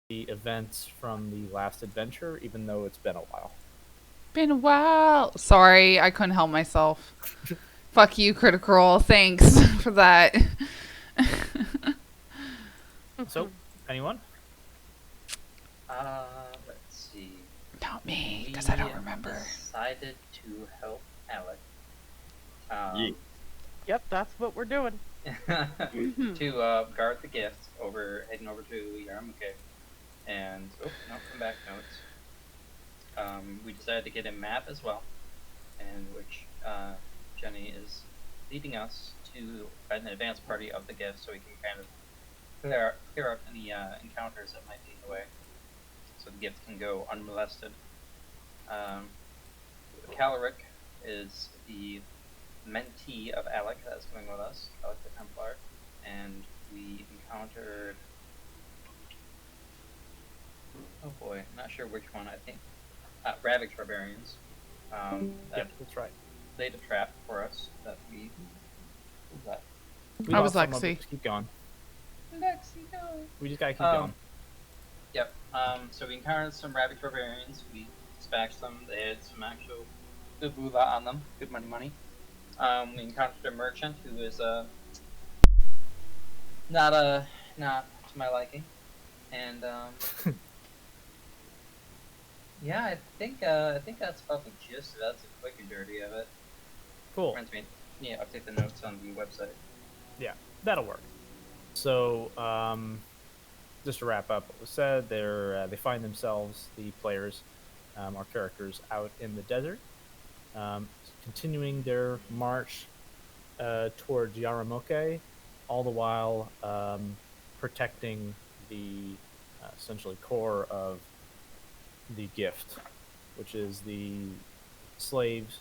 the events from the last adventure, even though it's been a while. Been a while. Sorry, I couldn't help myself. Fuck you, Critical Role. Thanks for that. So, anyone? Let's see. Not me, because I We don't remember. decided to help Alec. Yeah. Yep, that's what we're doing. To guard the gift heading over to Yarmouth. And no, come back notes. We decided to get a map as well, and which Jenny is leading us to an advanced party of the gift, so we can kind of clear up any encounters that might be in the way, so the gift can go unmolested. Caloric is the mentee of Alec that's going with us, Alec the Templar, and we encountered. Oh boy, I'm not sure which one. I think Ravage Barbarians. That That's right. laid a trap for us that we. Who's that? We I was lost some of Lexi. it. Just keep going. Lexi, no. We just gotta keep going. Yep. So we encountered some Ravage Barbarians. We dispatched them. They had some actual good moolah on them. Good money. We encountered a merchant who is not to my liking, and yeah, I think that's about the gist of it. That's a quick and dirty of it. Cool. Reminds me, yeah, update the notes on the website. Yeah, that'll work. So, just to wrap up what was said, they find themselves, the players, our characters, out in the desert, continuing their march towards Yaramoke, all the while protecting the essentially core of the gift, which is the slaves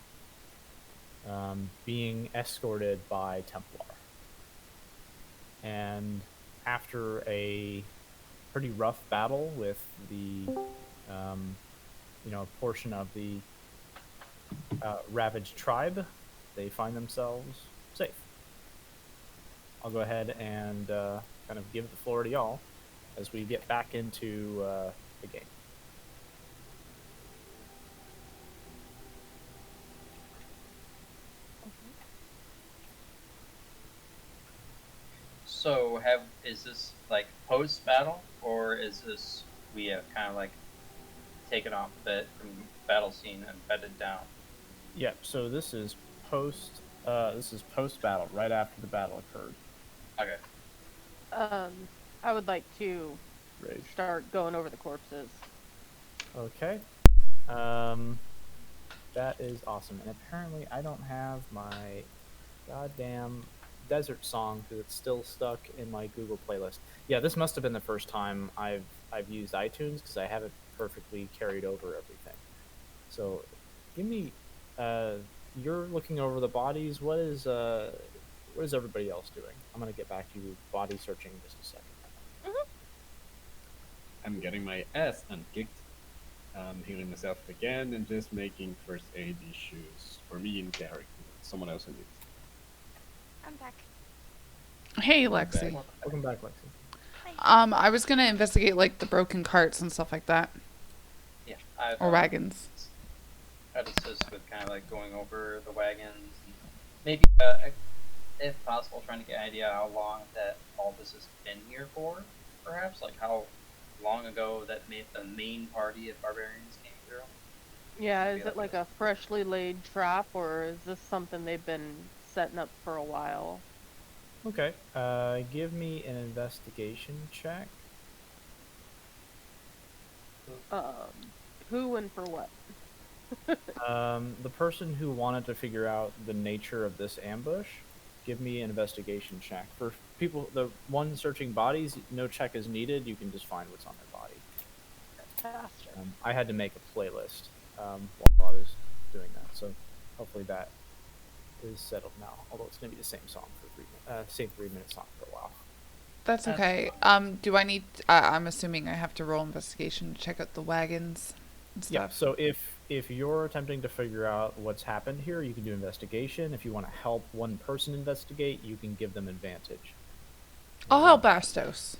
being escorted by Templar. And after a pretty rough battle with the portion of the ravaged tribe, they find themselves safe. I'll go ahead and kind of give the floor to y'all as we get back into the game. So, is this like post battle, or is this we have kind of like taken off a bit from battle scene and bedded down? Yeah, so this is post battle, right after the battle occurred. Okay. I would like to Rage. start going over the corpses. Okay. That is awesome. And apparently I don't have my goddamn desert song because it's still stuck in my Google playlist. Yeah, this must have been the first time I've used iTunes because I haven't perfectly carried over everything. So, give me. You're looking over the bodies. What is everybody else doing? I'm gonna get back to you body searching in just a second. I'm getting my ass unkicked. Healing myself again and just making first aid issues for me in character. Someone else in it. I'm back. Hey, Lexi. Welcome back, Lexi. I was gonna investigate like the broken carts and stuff like that, Yeah. I've, or wagons. I'd assist with kind of like going over the wagons, and maybe if possible, trying to get an idea how long that all this has been here for. Perhaps like how long ago that made the main party of barbarians came through. Yeah, Maybe is like it like this. a freshly laid trap, or is this something they've been setting up for a while? Okay. Give me an investigation check. Who and for what? The person who wanted to figure out the nature of this ambush, give me an investigation check. For people, the one searching bodies, no check is needed. You can just find what's on their body. Faster. I had to make a playlist while I was doing that, so hopefully that is settled now. Although it's gonna be the same song for same 3 minute song for a while. That's That's okay. Do I need? I'm assuming I have to roll investigation to check out the wagons and stuff. Yeah. So if you're attempting to figure out what's happened here, you can do investigation. If you want to help one person investigate, you can give them advantage. I'll help Bastos.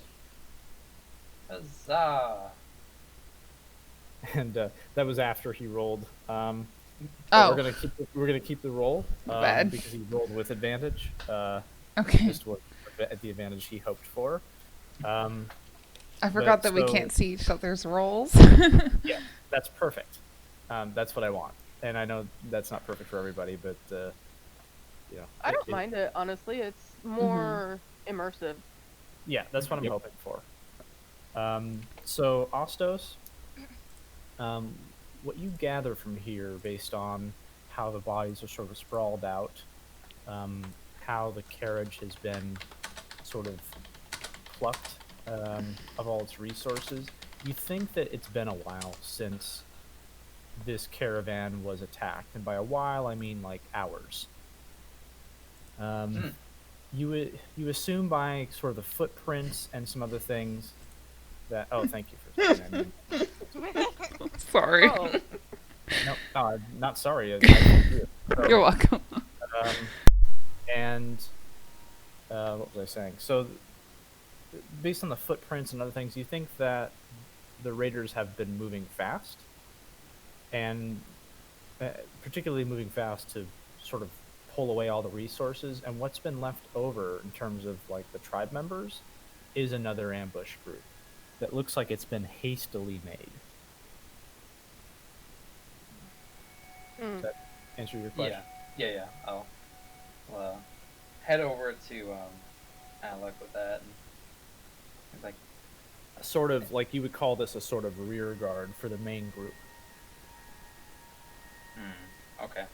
Huzzah! And that was after he rolled. But Oh, we're gonna keep the roll my bad. because he rolled with advantage. Okay. Just was at the advantage he hoped for. Um, I forgot but that we so- can't see each other's rolls. Yeah, that's perfect. That's what I want, and I know that's not perfect for everybody, but you know, I don't mind it, honestly. It's more immersive. Yeah, that's what I'm Yep. hoping for. So Ostos, what you gather from here, based on how the bodies are sort of sprawled out, how the carriage has been sort of plucked of all its resources, you think that it's been a while since this caravan was attacked, and by a while I mean like hours. You assume by sort of the footprints and some other things that. Oh, thank you for saying that. Sorry. Oh, No, not sorry. I agree. You're welcome. And what was I saying? So, based on the footprints and other things, you think that the raiders have been moving fast, and particularly moving fast to sort of pull away all the resources. And what's been left over in terms of like the tribe members is another ambush group that looks like it's been hastily made. Does that answer your question? Yeah. I'll head over to Alec with that. And like, Sort of like you would call this a sort of rear guard for the main group. okay.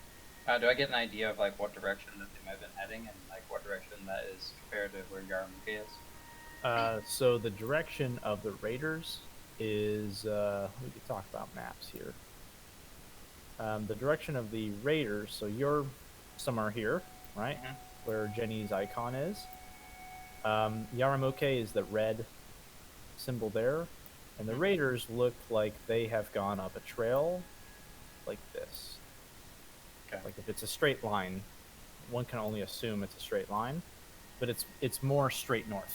Do I get an idea of like what direction that they might have been heading, and like what direction that is compared to where Yarmuke is? So the direction of the raiders is we could talk about maps here. The direction of the raiders, so you're somewhere here, right? Mhm. Where Jenny's icon is. Yaramoke is the red symbol there, and the raiders look like they have gone up a trail like this. Okay. Like if it's a straight line, one can only assume it's a straight line, but it's more straight north.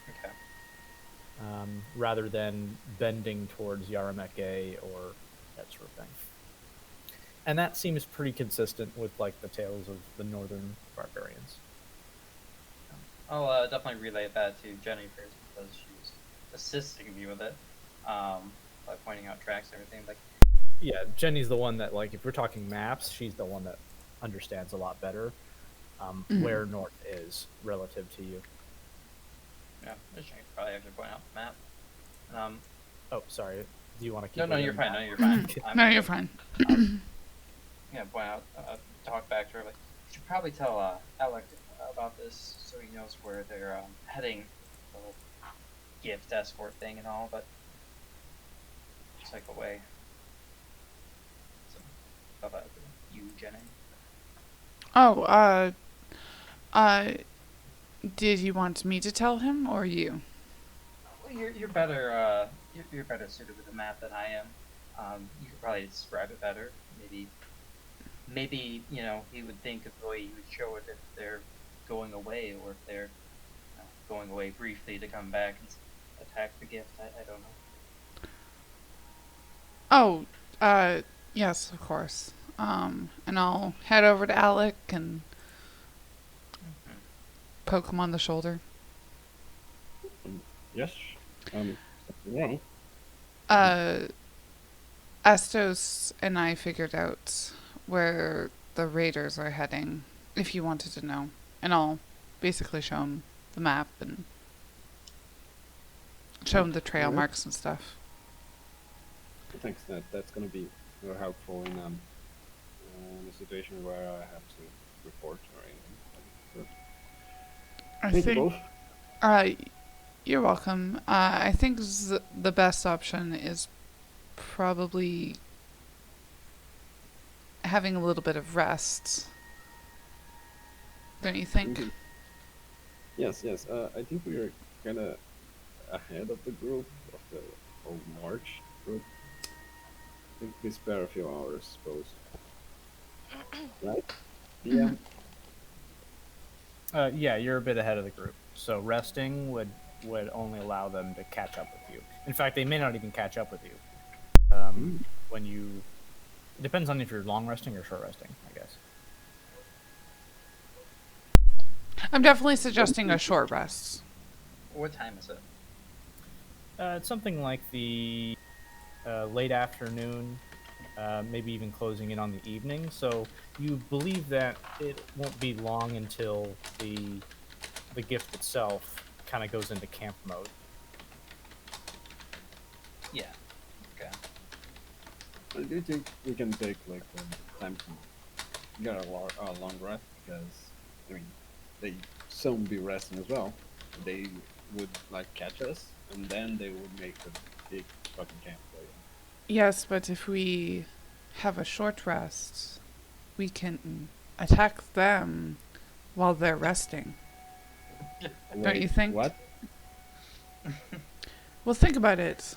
Okay. Rather than bending towards Yarameke or that sort of thing. And that seems pretty consistent with like the tales of the northern barbarians. I'll definitely relay that to Jenny first, because she's assisting me with it, by pointing out tracks and everything. Like, Yeah, Jenny's the one that, like, if we're talking maps, she's the one that understands a lot better where north is relative to you. yeah, I should probably actually point out the map. Oh, sorry. Do you want to keep? No, it you're in fine. map? No, you're fine. No, you're fine. Yeah, point out, talk back to her. Like, you should probably tell Alec about this, so he knows where they're heading. The whole gift escort thing and all, but just like away. So, how about you, Jenny? Oh, did you want me to tell him or you? Well, you're better. You're better suited with a map than I am. You could probably describe it better. Maybe you know he would think of the way you would show it if they're going away, or if they're going away briefly to come back and attack the gift. I don't know. Oh, yes, of course. And I'll head over to Alec and poke him on the shoulder. Yes. Well, Astos and I figured out where the raiders are heading, if you wanted to know. And I'll basically show him the map and show him the trail Alright. marks and stuff. thanks. That's gonna be very helpful in a situation where I have to report or anything. I Thank you think, both. you're welcome. I think the best option is probably having a little bit of rest. Don't you think? Mhm. Yes. I think we are kind of ahead of the group, of the whole March group. I think we spare a few hours, suppose. Right? Yeah. Yeah, you're a bit ahead of the group. So resting would would only allow them to catch up with you. In fact, they may not even catch up with you. When you, it depends on if you're long resting or short resting, I guess. I'm definitely suggesting a short rest. What time is it? It's something like the late afternoon, maybe even closing in on the evening. So you believe that it won't be long until the gift itself kind of goes into camp mode. Yeah. Okay. Do you think we can take like time to get a long rest? Because I mean, they soon be resting as well. They would like catch us, and then they would make a big fucking campfire. Yes, but if we have a short rest, we can attack them while they're resting. Don't you think? What? Well, think about it.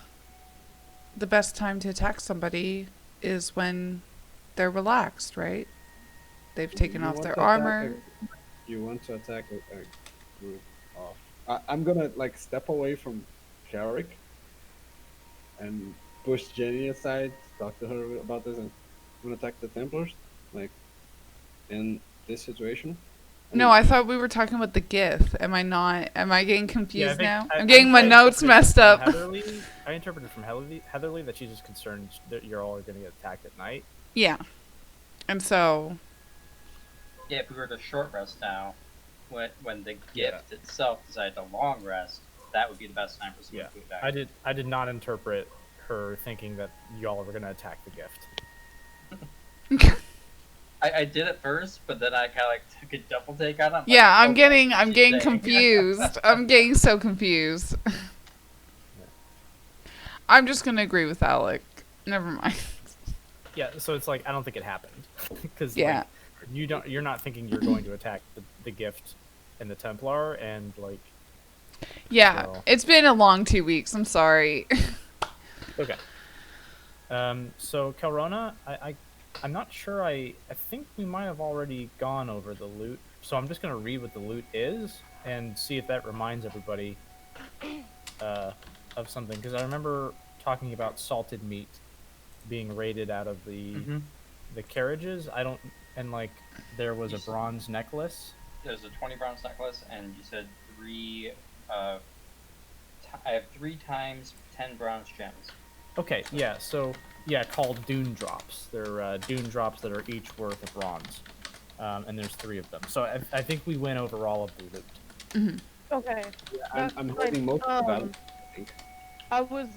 The best time to attack somebody is when they're relaxed, right? They've taken You off want their to attack armor. You want to attack a group of. I'm gonna like step away from Carrick and push Jenny aside, talk to her about this, and I'm gonna attack the Templars, like in this situation. No, I thought we were talking about the Gith. Am I not? Am I getting confused now? I I'm getting my notes interpreted messed from up. I interpreted from Heatherly that she's just concerned that you're all going to get attacked at night. Yeah. And so, Yeah, if we were to short rest now, when the gift itself decided to long rest, that would be the best time for someone to attack. I did not interpret her thinking that y'all were going to attack the gift. I did at first, but then I kind of like took a double take on it. yeah, I'm okay, getting confused. I'm getting so confused. I'm just gonna agree with Alec. Never mind. Yeah, so it's like I don't think it happened because Yeah. like, you're not thinking you're going to attack the gift and the Templar and like. Yeah, So. it's been a long 2 weeks. I'm sorry. Okay. So Kelrona, I'm not sure. I think we might have already gone over the loot. So I'm just gonna read what the loot is and see if that reminds everybody of something. Because I remember talking about salted meat being raided out of the carriages. And like there was a bronze necklace. There's a 20 bronze necklace, and you said three. I have 3 times 10 bronze gems. Okay, yeah. So yeah, called dune drops. They're dune drops that are each worth a bronze, and there's 3 of them. So I think we went over all of the loot. Mm-hmm. Okay. Yeah, I'm holding most of the balance, I think. I was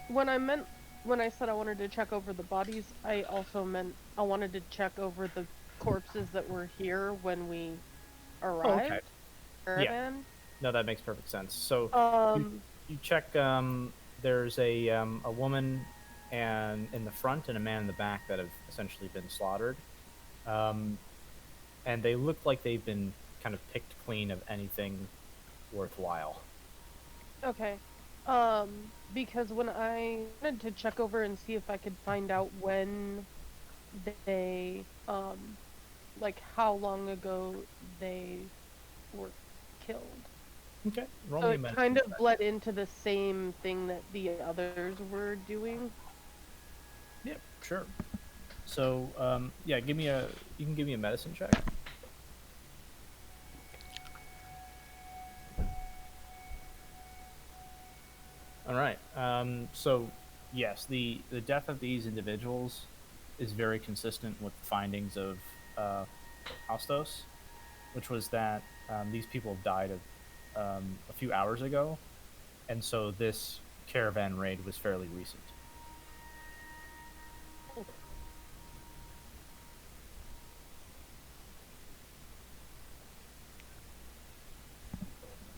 when I said I wanted to check over the bodies, I also meant I wanted to check over the corpses that were here when we arrived. Okay. Caravan. No, that makes perfect sense. So you check. There's a woman and in the front and a man in the back that have essentially been slaughtered, and they look like they've been kind of picked clean of anything worthwhile. Okay. Because when I wanted to check over and see if I could find out when they, like how long ago they were killed. Okay. Roll So me a it medicine kind of check. bled into the same thing that the others were doing. Yep. Sure. So yeah, you can give me a medicine check. All right. So yes, the death of these individuals is very consistent with the findings of Haustos, which was that these people died a few hours ago, and so this caravan raid was fairly recent.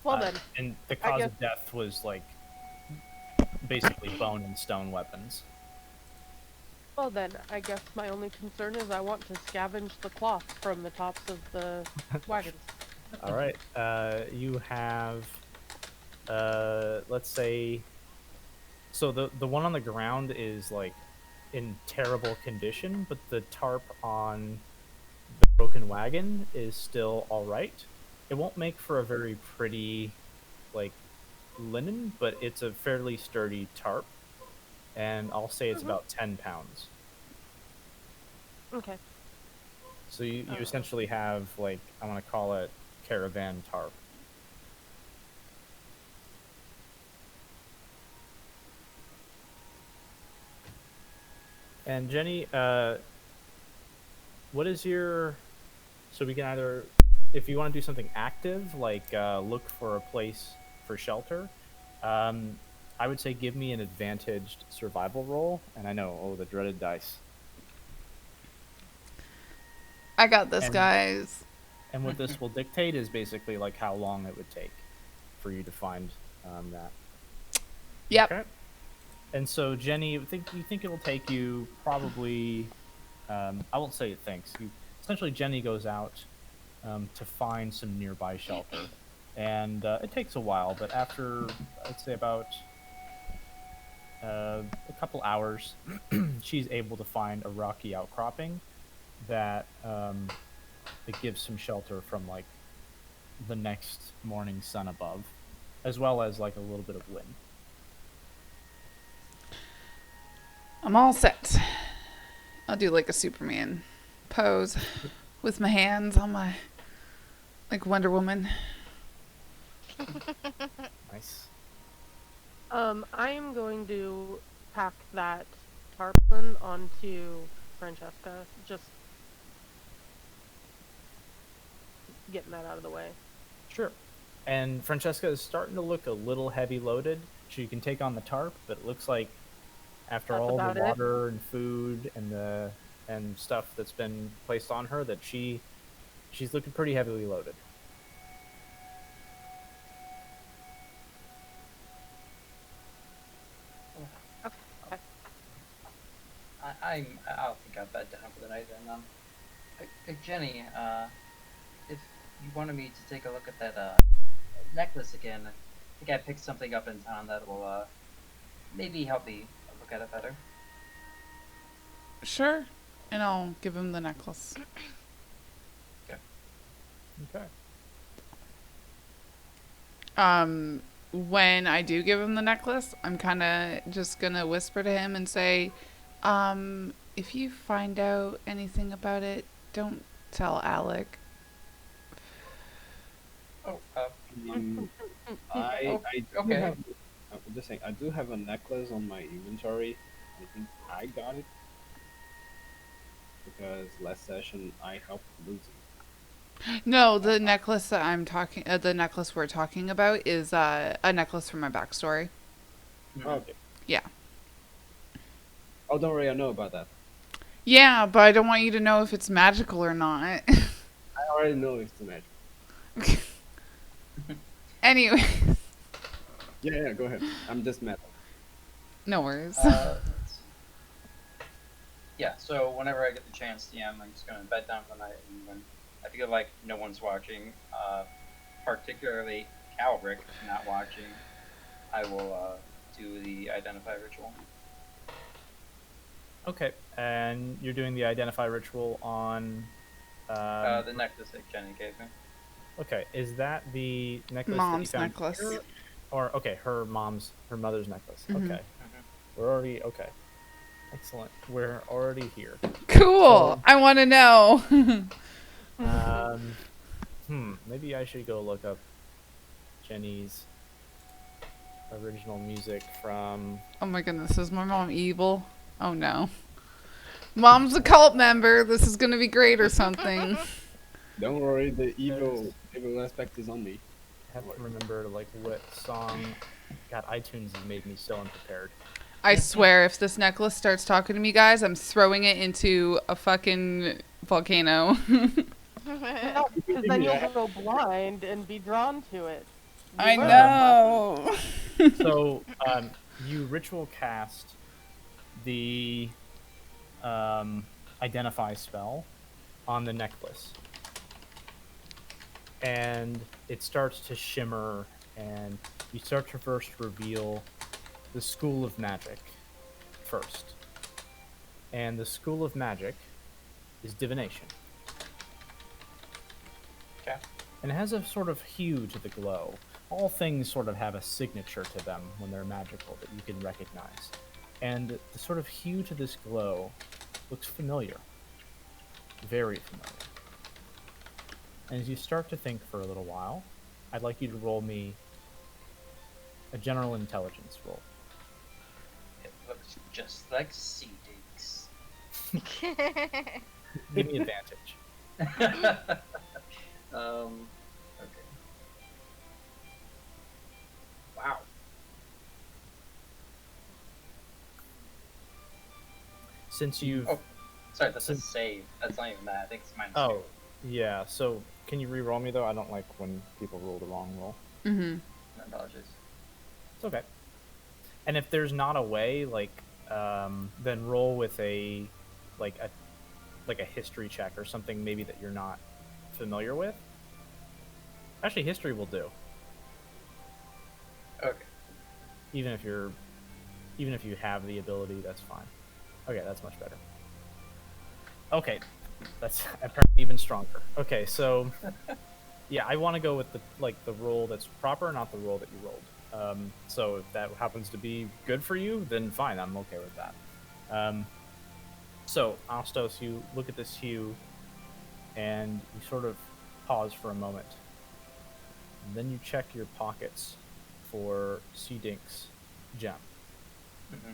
Well then, And the cause guess- of death was like basically bone and stone weapons. well then, I guess my only concern is I want to scavenge the cloth from the tops of the wagons. All right. You have, let's say, so the one on the ground is like in terrible condition, but the tarp on the broken wagon is still all right. It won't make for a very pretty, like, linen, but it's a fairly sturdy tarp, and I'll say it's about 10 pounds. Okay. So you essentially have, like, I want to call it caravan tarp. And Jenny, what is your? So we can either, if you want to do something active, like look for a place for shelter, um, I would say give me an advantaged survival roll. And I know, oh, the dreaded dice. I got this, And- guys. And what this will dictate is basically like how long it would take for you to find that. Yep. Okay. And so Jenny, you think it'll take you probably? I won't say it thinks. Essentially, Jenny goes out to find some nearby shelter, and it takes a while. But after, I'd say about a couple hours, she's able to find a rocky outcropping that gives some shelter from like the next morning sun above, as well as like a little bit of wind. I'm all set. I'll do like a Superman pose with my hands on my, like Wonder Woman. Nice. I am going to pack that tarpaulin onto Francesca. Just getting that out of the way. Sure. And Francesca is starting to look a little heavy loaded. She can take on the tarp, but it looks like after That's all the about it. water and food and stuff that's been placed on her, that she's looking pretty heavily loaded. I'll think I'll bed down for the night then. Jenny, if you wanted me to take a look at that necklace again, I think I picked something up in town that will maybe help me look at it better. Sure. And I'll give him the necklace. Okay. When I do give him the necklace, I'm kind of just going to whisper to him and say, if you find out anything about it, don't tell Alec. Oh, I do okay. have. I'm just saying, I do have a necklace on my inventory. I think I got it because last session I helped lose it. No, the necklace that the necklace we're talking about is a necklace from my backstory. Mm-hmm. Okay. Yeah. Oh, don't worry, I know about that. Yeah, but I don't want you to know if it's magical or not. I already know it's the magic. Anyway, Yeah, go ahead. I'm just mad. no worries. Yeah, so whenever I get the chance, I'm just going to bed down for the night, and when I feel like no one's watching, particularly Calric not watching, I will do the identify ritual. Okay. And you're doing the identify ritual on. The necklace that Jenny gave me. Okay. Is that the necklace Mom's that you found necklace. here? Or okay, her mother's necklace. Mhm. Okay. We're already okay. Excellent. We're already here. Cool. So- I want to know. Maybe I should go look up Jenny's original music from. Oh my goodness, is my mom evil? Oh no. Mom's a cult member. This is going to be great or something. Don't worry, the evil aspect is on me. I have to remember like what song. God, iTunes has made me so unprepared. I swear, if this necklace starts talking to me, guys, I'm throwing it into a fucking volcano. No, because then you'll go blind and be drawn to it. I You learn. know. So, you ritual cast the identify spell on the necklace, and it starts to shimmer, and you start to first reveal the school of magic first. And the school of magic is divination. Okay. And it has a sort of hue to the glow, all things sort of have a signature to them when they're magical that you can recognize. And the sort of hue to this glow looks familiar. Very familiar. And as you start to think for a little while, I'd like you to roll me a general intelligence roll. It looks just like sea dinks. Give me advantage. Okay. Wow. Since you've... Oh, sorry, that's a save. That's not even that. I think it's minus Oh, yeah. So can you re-roll me, though? I don't like when people roll the wrong roll. Mm-hmm. two. My apologies. It's okay. And if there's not a way, then roll with a history check or something maybe that you're not familiar with. Actually, history will do. Okay. Even if you have the ability, that's fine. Okay, that's much better. Okay, that's apparently even stronger. Okay, so yeah, I want to go with the roll that's proper, not the roll that you rolled. So if that happens to be good for you, then fine, I'm okay with that. So Astos, you look at this hue, and you sort of pause for a moment, and then you check your pockets for Sea Dink's gem. Mm-hmm.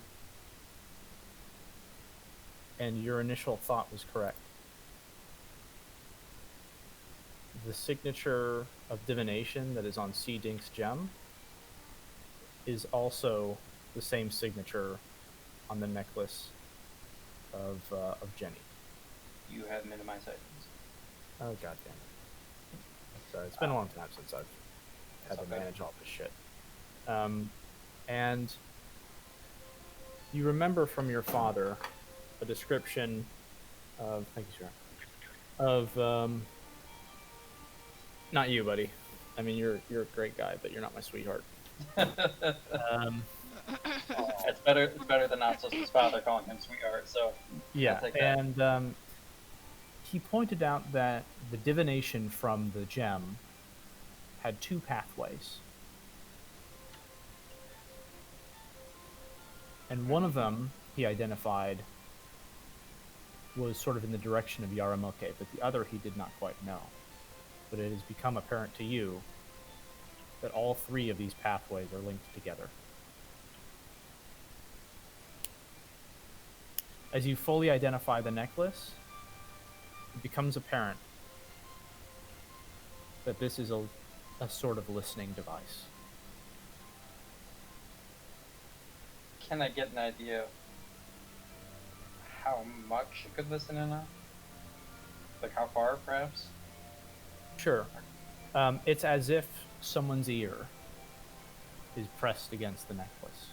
And your initial thought was correct. The signature of divination that is on Sea Dink's gem is also the same signature on the necklace of Jenny. You have minimized items. Oh, god damn it. Sorry, it's been a long time since I've had to manage all this shit. And you remember from your father a description of... Thank you, sir. Of... not you, buddy. I mean, you're a great guy, but you're not my sweetheart. It's better than Astos' father calling him sweetheart. So yeah, I'll take that. and he pointed out that the divination from the gem had two pathways, and one of them he identified was sort of in the direction of Yarramuke, but the other he did not quite know. But it has become apparent to you that all three of these pathways are linked together. As you fully identify the necklace, it becomes apparent that this is a sort of listening device. Can I get an idea of how much it could listen in on? Like how far, perhaps? Sure. It's as if someone's ear is pressed against the necklace.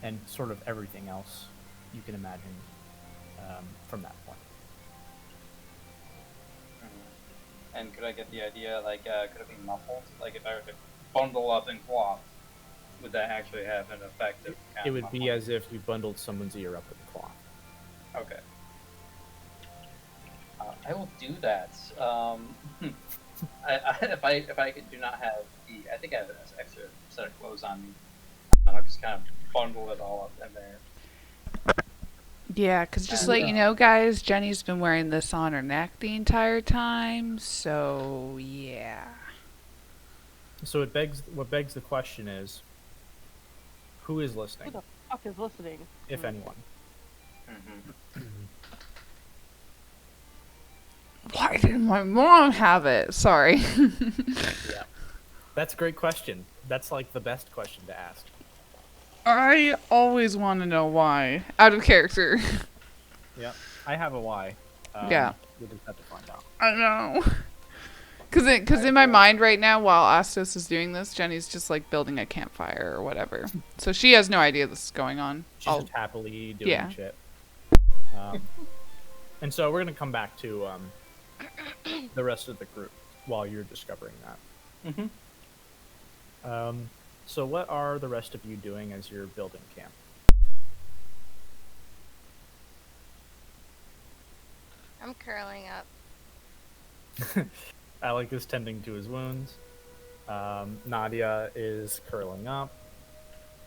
And sort of everything else you can imagine from that point. Mm-hmm. And could I get the idea, like, could it be muffled? Like, if I were to bundle up in cloth, would that actually have an effect of It would be as if you bundled someone's ear up with a cloth. Okay. I will do that. If I do not have I think I have an extra set of clothes on me. I'll just kind of bundle it all up in there. Yeah, because just to let you know, guys, Jenny's been wearing this on her neck the entire time, so yeah. So what begs the question is, who is listening, Who the fuck is listening? if anyone? Mm-hmm. Why didn't my mom have it? Sorry. Yeah, that's a great question. That's like the best question to ask. I always want to know why. Out of character. Yeah, I have a why. Yeah. We just have to find out. I know. Because in my mind right now, while Astos is doing this, Jenny's just like building a campfire or whatever. So she has no idea this is going on. She's just happily doing Yeah. shit. And so we're going to come back to the rest of the group while you're discovering that. Mm-hmm. So what are the rest of you doing as you're building camp? I'm curling up. Alec is tending to his wounds. Nadia is curling up,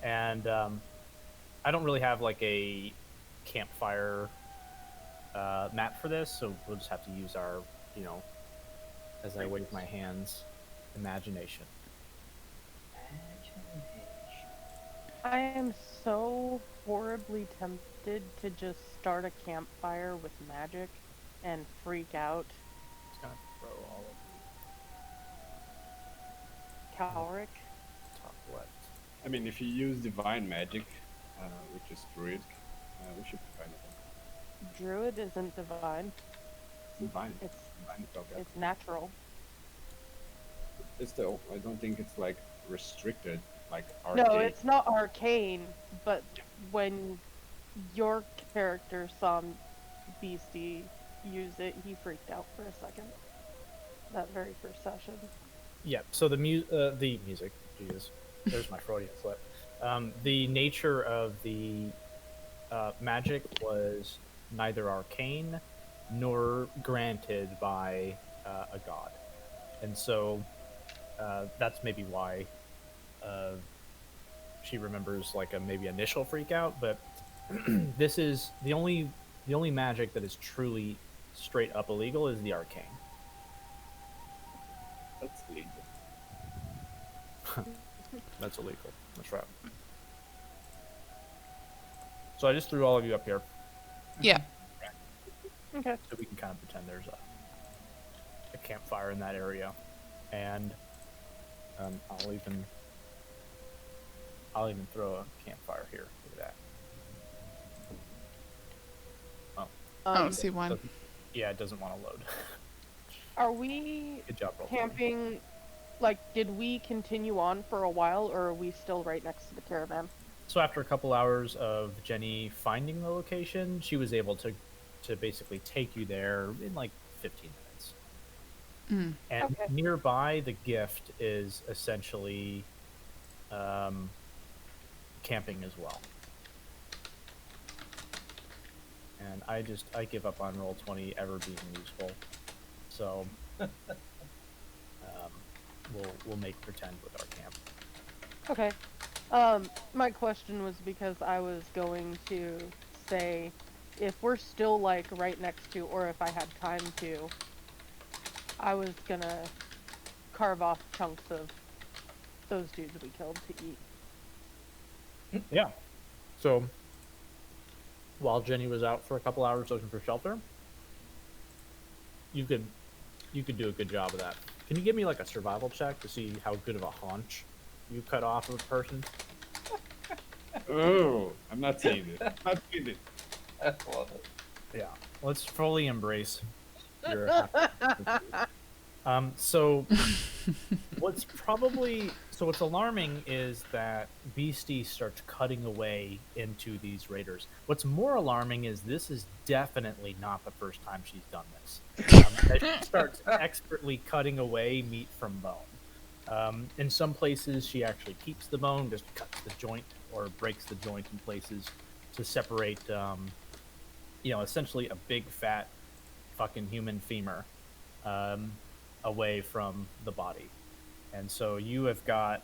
and I don't really have like a campfire map for this, so we'll just have to use our, as I wave my hands, imagination. I am so horribly tempted to just start a campfire with magic and freak out Just gonna throw all of Calric. the top left. I mean, if you use divine magic, which is druid, we should be fine with that. Druid isn't divine. Divine. It's Divine is okay. it's natural. It's still, I don't think it's like restricted, like No, arcane. it's not arcane, but when your character saw Beastie use it, he freaked out for a second. That very first session. Yeah. So the music, Jesus, there's my Freudian slip. The nature of the magic was neither arcane nor granted by a god, and so that's maybe why she remembers like a maybe initial freak out. But this is the only magic that is truly straight up illegal is the arcane. That's legal. That's illegal. That's right. So I just threw all of you up here Yeah. Okay. so we can kind of pretend there's a campfire in that area, and I'll even throw a campfire here. Look at that. I don't see one. Doesn't- yeah, it doesn't want to load. Are we Good job, roll. camping? Like, did we continue on for a while, or are we still right next to the caravan? So after a couple hours of Jenny finding the location, she was able to basically take you there in like 15 minutes. Mm. And Okay. nearby, the gift is essentially camping as well. And I give up on Roll20 ever being useful. So we'll make pretend with our camp. Okay. My question was because I was going to say if we're still like right next to, or if I had time to, I was gonna carve off chunks of those dudes we killed to eat. Yeah. So while Jenny was out for a couple hours looking for shelter, you could do a good job of that. Can you give me like a survival check to see how good of a haunch you cut off of a person? Oh, I'm not seeing it. Not seeing it. I love it. Yeah. Let's fully embrace your so what's alarming is that Beastie starts cutting away into these raiders. What's more alarming is this is definitely not the first time she's done this. As she starts expertly cutting away meat from bone. In some places, she actually keeps the bone, just cuts the joint or breaks the joint in places to separate, essentially a big fat fucking human femur away from the body. And so you have got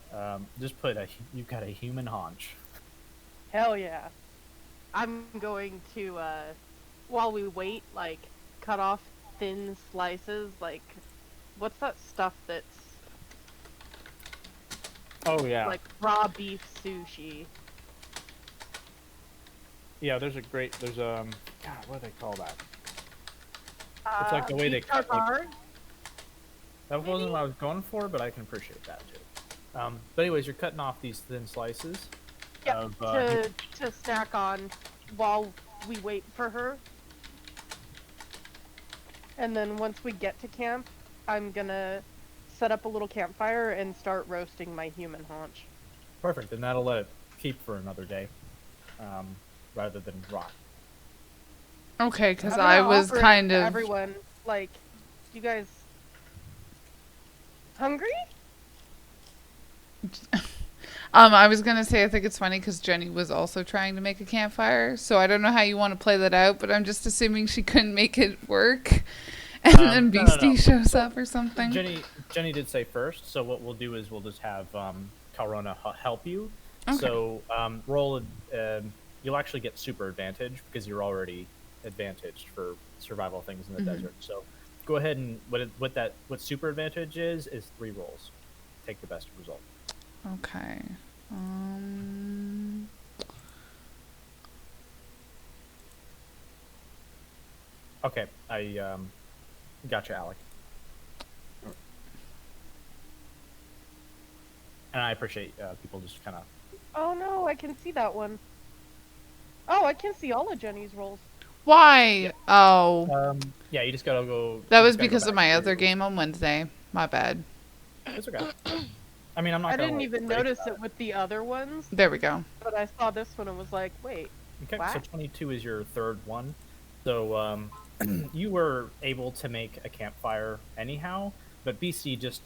you've got a human haunch. Hell yeah. I'm going to, while we wait, like, cut off thin slices, like, what's that stuff that's, Oh yeah, like, raw beef sushi? yeah. There's God, what do they call that? It's like the way they beef cut, like- tartare? That wasn't what I was going for, but I can appreciate that too. But anyways, you're cutting off these thin slices. Yep, Of, to snack on while we wait for her. And then once we get to camp, I'm gonna set up a little campfire and start roasting my human haunch. Perfect, and that'll let it keep for another day, rather than rot. Okay, because I'm gonna I was offer it kind to of. everyone, like, you guys hungry? I was gonna say I think it's funny because Jenny was also trying to make a campfire, so I don't know how you want to play that out, but I'm just assuming she couldn't make it work, And then No, no, Beastie no. shows up or something. Jenny did say first, so what we'll do is we'll just have Calrona help you. Okay. So roll. You'll actually get super advantage because you're already advantaged for survival things in the desert. So go ahead and what super advantage is 3 rolls. Take the best result. Okay. Okay, I gotcha, Alec. And I appreciate people just kind of. Oh no, I can see that one. Oh, I can see all of Jenny's rolls. Why? Yeah. Oh. Yeah, you just gotta go. That you was just gotta go because of back my to other your- game on Wednesday. My bad. It's okay. I mean, I'm not. I gonna, didn't like, even break notice that. it with the other ones, There we go. but I saw this one and was like, wait. Okay, so What? 22 is your third one. So you were able to make a campfire anyhow, but BC just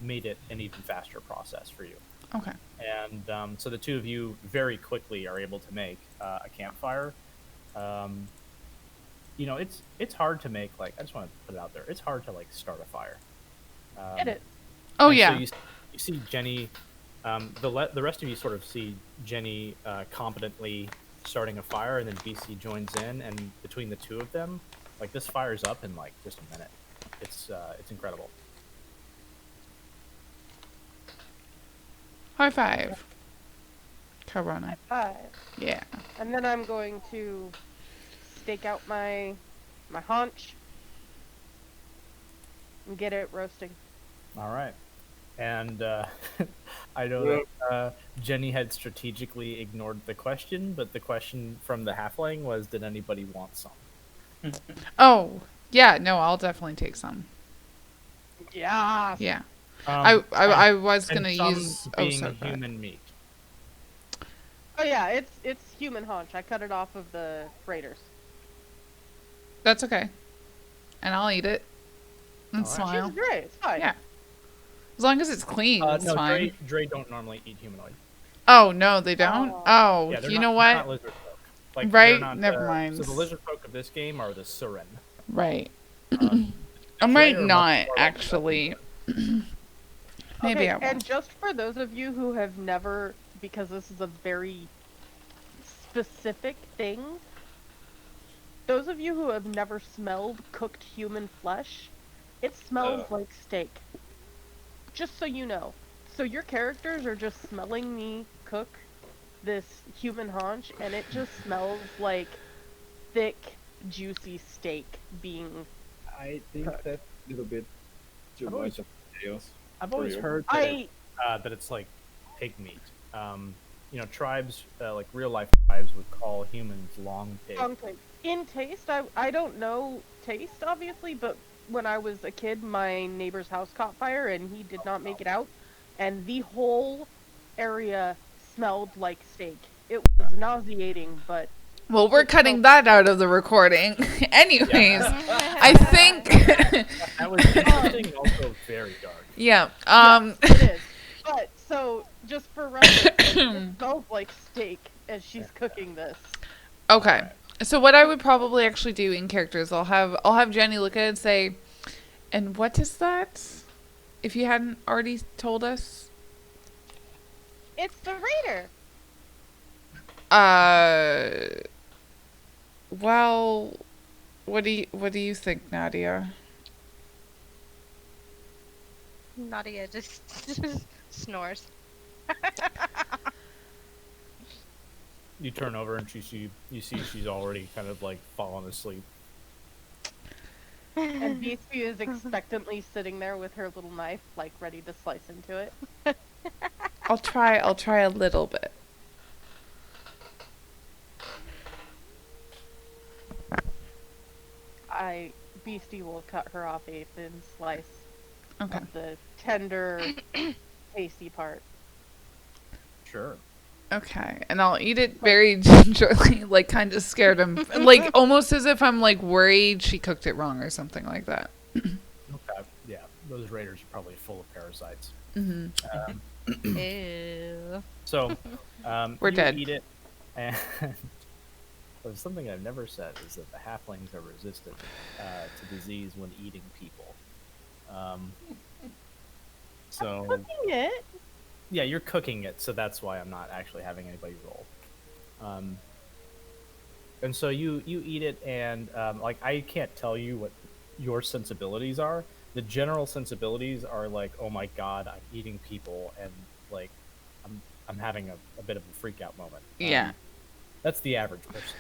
made it an even faster process for you. Okay. And so the two of you very quickly are able to make a campfire. You know, it's hard to make, like, I just want to put it out there. It's hard to, like, start a fire. It is. Oh And yeah. So you see Jenny. The rest of you sort of see Jenny competently starting a fire, and then BC joins in, and between the two of them, like, this fire's up in, like, just a minute. It's incredible. High five. Corona. 5. Yeah. And then I'm going to stake out my haunch and get it roasting. All right. And I know that Jenny had strategically ignored the question, but the question from the halfling was, did anybody want some? Oh yeah. No, I'll definitely take some. Yeah. Yeah. Um, I was and gonna some use. Oh, being sorry. go ahead. human meat. Oh yeah, it's human haunch. I cut it off of the raiders. That's okay. And I'll eat it. And All right. smile. She's great. It's fine. Yeah. As long as it's clean, it's No, fine. Dre don't normally eat humanoid. Oh no, they don't. Oh. Oh, Yeah, they're you not, know they're what? not lizard folk. Like, Right, they're not, never mind. So the lizard folk of this game are the Surin. Right. Um, I Dre might are much not more like the actually. Maybe Okay, I will. and just for those of you who have never, because this is a very specific thing, those of you who have never smelled cooked human flesh, it smells like steak. Just so you know. So your characters are just smelling me cook this human haunch, and it just smells like thick, juicy steak being... I think that's a little bit too I've much always- of chaos. I've for always you. heard that it's like pig meat. You know, tribes, like real life tribes, would call humans long pig. In taste, I don't know taste, obviously, but when I was a kid, my neighbor's house caught fire, and he did not make it out, and the whole area smelled like steak. It was nauseating, but Well, we're cutting that out of the recording. Anyways, I think. That was interesting and also very dark. Yeah. it is. But, so, just for reference, it smells like steak as she's cooking this. Okay. So what I would probably actually do in characters, I'll have Jenny look at it and say, "And what is that?" If you hadn't already told us. It's the raider. Well, what do you think, Nadia? Nadia just snores. You turn over and you see she's already kind of like fallen asleep. And Beastie is expectantly sitting there with her little knife, like ready to slice into it. I'll try a little bit. Beastie will cut her off a thin slice Okay. of the tender, tasty part. Sure. Okay, and I'll eat it very gingerly, like kind of scared him, like almost as if I'm like worried she cooked it wrong or something like that. Okay. Yeah, those raiders are probably full of parasites. Mm-hmm. Ew. So, We're you dead. eat it, and But something I've never said is that the halflings are resistant to disease when eating people. Um, so Cooking it. yeah, you're cooking it, so that's why I'm not actually having anybody roll. And so you eat it, and like I can't tell you what your sensibilities are. The general sensibilities are like, oh my god, I'm eating people, and like I'm having a bit of a freak out moment. Yeah. That's the average person.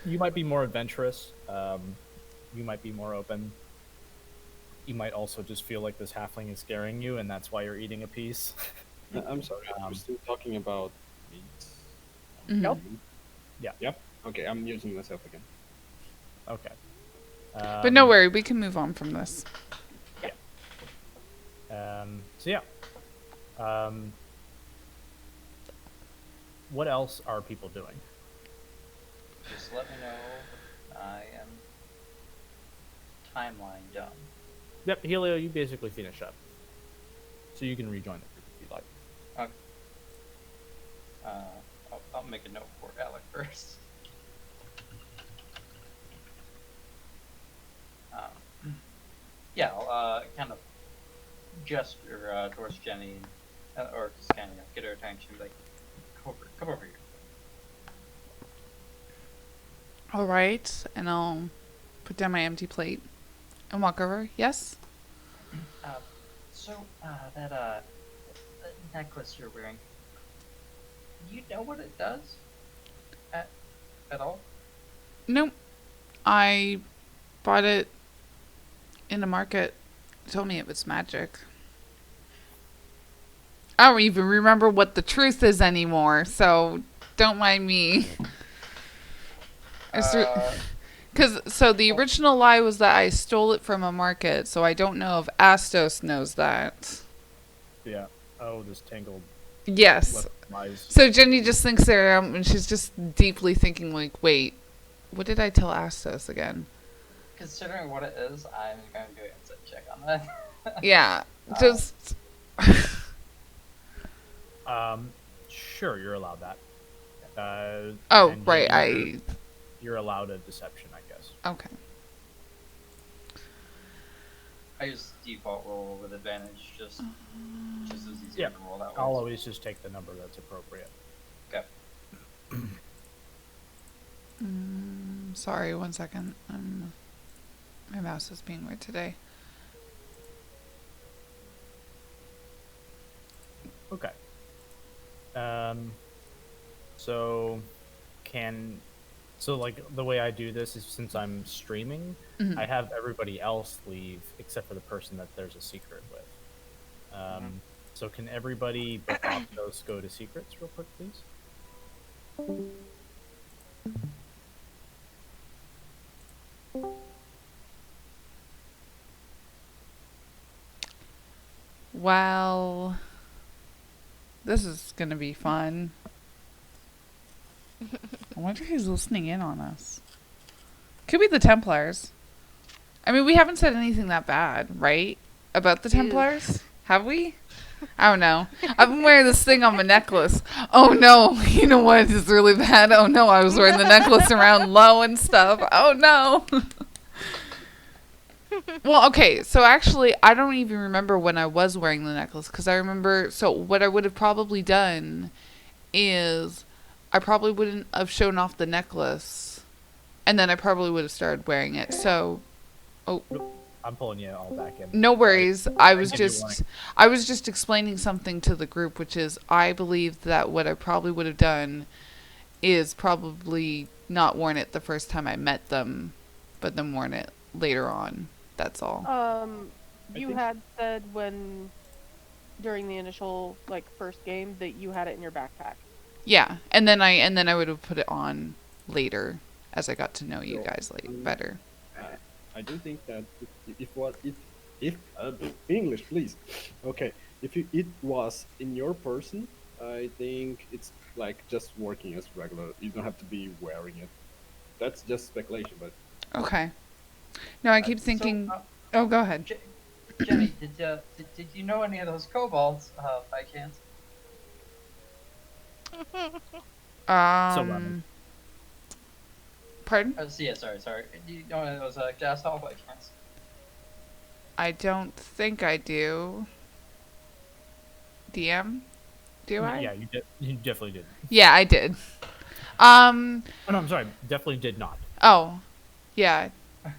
You might be more adventurous. You might be more open. You might also just feel like this halfling is scaring you, and that's why you're eating a piece. I'm sorry, we're still talking about meat. Nope. Yeah. Yep. Okay, I'm using myself again. Okay. But no worry, we can move on from this. So yeah. What else are people doing? Just let me know when I am timeline done. Yep, Helio, you basically finish up. So you can rejoin the group if you'd like. Okay. I'll make a note for Alec first. Yeah, I'll kind of gesture towards Jenny, or just kind of get her attention, like, come over here. All right, and I'll put down my empty plate and walk over. Yes? That necklace you're wearing, do you know what it does? At all? Nope. I bought it in a market. It told me it was magic. I don't even remember what the truth is anymore, so don't mind me. So the original lie was that I stole it from a market, so I don't know if Astos knows that. Yeah. Oh, this tangled Yes. lies. So Jenny just thinks there, and she's just deeply thinking, like, wait, what did I tell Astos again? Considering what it is, I'm going to do an insight check on that. Yeah, just... Sure, you're allowed that. oh, and right, you're allowed a deception, I guess. Okay. I use default roll with advantage, just as easy Yeah, to roll that way. I'll always just take the number that's appropriate. Okay. Sorry, 1 second. My mouse is being weird today. Okay. So like the way I do this is since I'm streaming, I have everybody else leave except for the person that there's a secret with. So can everybody but Optos go to secrets real quick, please? Well, this is gonna be fun. I wonder who's listening in on us. Could be the Templars. I mean, we haven't said anything that bad, right? About the Templars? Have we? I don't know. I've been wearing this thing on my necklace. Oh no, you know what is really bad? Oh no, I was wearing the necklace around low and stuff. Oh no. Well, okay, so actually, I don't even remember when I was wearing the necklace, because I remember, so what I would have probably done is I probably wouldn't have shown off the necklace, and then I probably would have started wearing it, so, I'm pulling you all back in. no worries. I was give you just explaining something to the group, which is I believe that what I probably would have done is probably not worn it the first time I met them, but then worn it later on. That's all. You had said during the initial first game that you had it in your backpack. Yeah, and then I would have put it on later as I got to know you guys better. I do think that if English, please. Okay, if it was in your person, I think it's like just working as regular. You don't have to be wearing it. That's just speculation, but Okay. No, I keep thinking. Oh, go ahead. Jenny, did you know any of those kobolds by chance? Pardon? So yeah, sorry. Do you know it was Jazz Hall by chance? I don't think I do. DM? Do I? Yeah, you definitely did. Yeah, I did. Um. Oh no, I'm sorry. Definitely did not. Oh, yeah.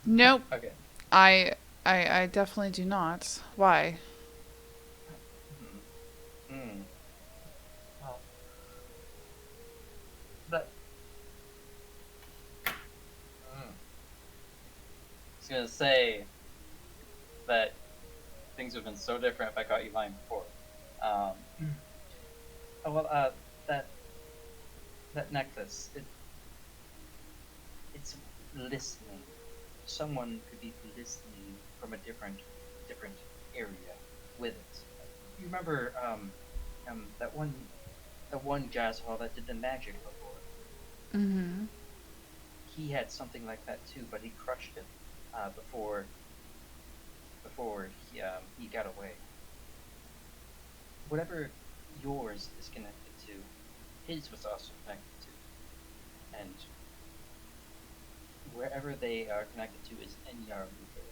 Nope. Okay. I I definitely do not. Why? Hmm. Hmm. Well, that. Hmm. I was gonna say that things would have been so different if I got you lying before. Um. Oh well. That necklace. It's listening. Someone could be listening from a different area with it. You remember that one jazz hall that did the magic before? Mm-hmm. He had something like that too, but he crushed it before he got away. Whatever yours is connected to, his was also connected to, and wherever they are connected to is in Yaramuke.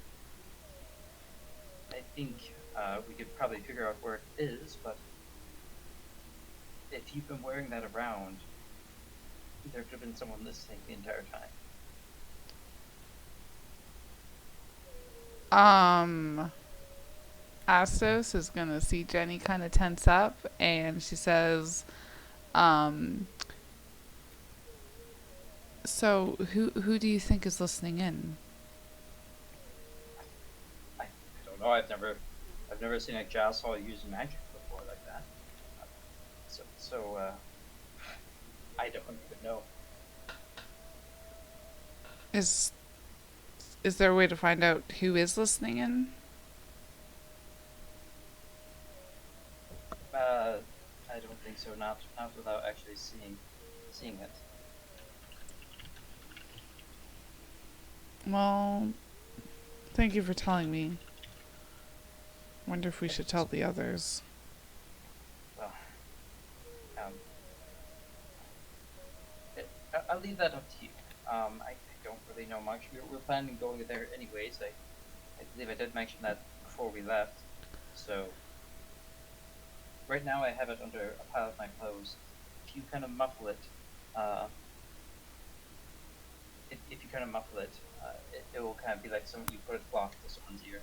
I think we could probably figure out where it is, but if you've been wearing that around, there could have been someone listening the entire time. Astos is gonna see Jenny kind of tense up, and she says, um, "So who do you think is listening in?" I don't know. I've never seen a jazz hall use magic before like that. So I don't even know. Is is there a way to find out who is listening in? I don't think so. Not without actually seeing it. Well, thank you for telling me. Wonder if we should tell the others. Well, um, I'll leave that up to you. I don't really know much. We're planning on going there anyways. I believe I did mention that before we left. So right now I have it under a pile of my clothes. If you kind of muffle it, uh, if you kind of muffle it, it will kind of be like you put a cloth to someone's ear.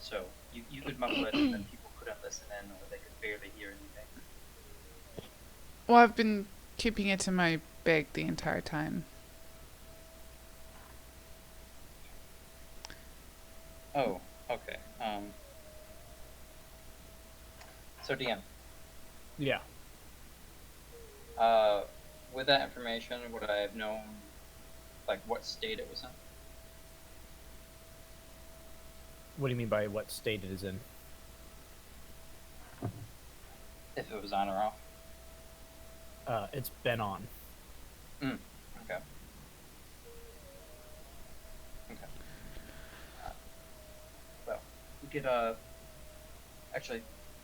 So you could muffle it, and then people couldn't listen in, or they could barely hear anything. Well, I've been keeping it in my bag the entire time. Oh, okay. So DM, Yeah. uh, with that information, would I have known like what state it was in? What do you mean by what state it is in? If it was on or off? It's been on. Mm, okay. Okay. Uh, well, we could actually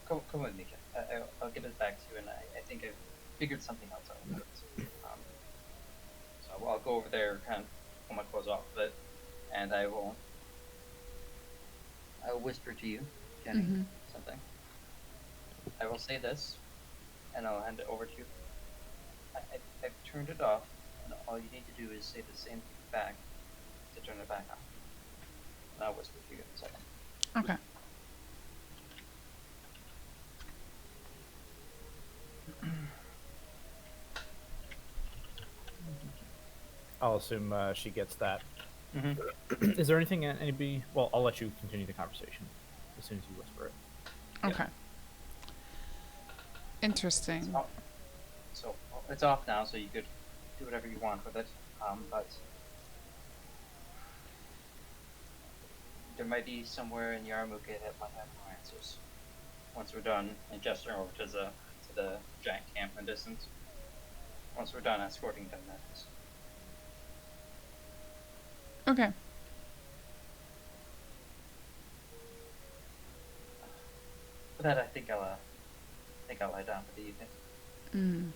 come with me, Ken. I'll give it back to you, and I think I've figured something else out about it. So I'll go over there, kind of pull my clothes off of it, and I will whisper to you, Jenny, Mm-hmm. something. I will say this, and I'll hand it over to you. I've turned it off, and all you need to do is say the same thing back to turn it back on. And I'll whisper to you in a second. Okay. I'll assume she gets that. Mm-hmm. Is there anything anybody? Well, I'll let you continue the conversation as soon as you whisper it. Okay. Interesting. So it's off now, so you could do whatever you want with it. But there might be somewhere in Yaramuke that might have more answers. Once we're done, and gesture over to the giant camp in the distance. Once we're done escorting them, that is. Okay. For that, I think I'll lie down for the evening. Mm.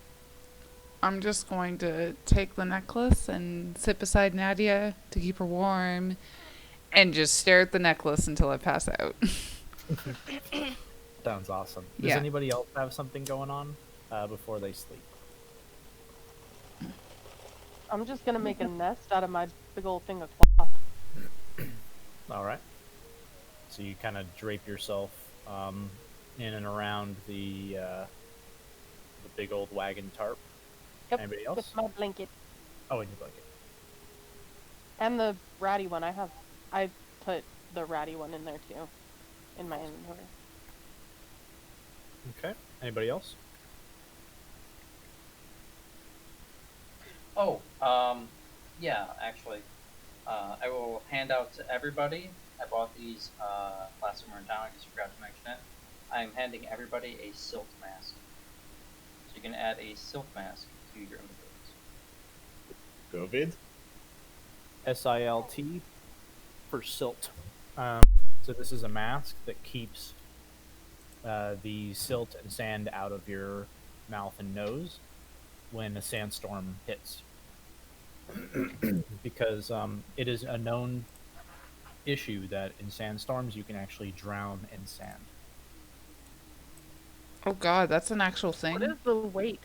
I'm just going to take the necklace and sit beside Nadia to keep her warm and just stare at the necklace until I pass out. Sounds awesome. Does Yeah. anybody else have something going on before they sleep? I'm just gonna make a nest out of my big old thing of cloth. All right. So you kind of drape yourself in and around the big old wagon tarp. Yep, Anybody else? with my blanket. Oh, and your blanket. And the ratty one. I put the ratty one in there too. In my inventory. Okay. Anybody else? Oh, yeah, actually, I will hand out to everybody. I bought these last time we were in town. I just forgot to mention it. I'm handing everybody a silk mask. So you can add a silk mask to your inventories. COVID? SILT for silt. So this is a mask that keeps the silt and sand out of your mouth and nose when a sandstorm hits. Because it is a known issue that in sandstorms you can actually drown in sand. Oh god, that's an actual What thing? is the weight?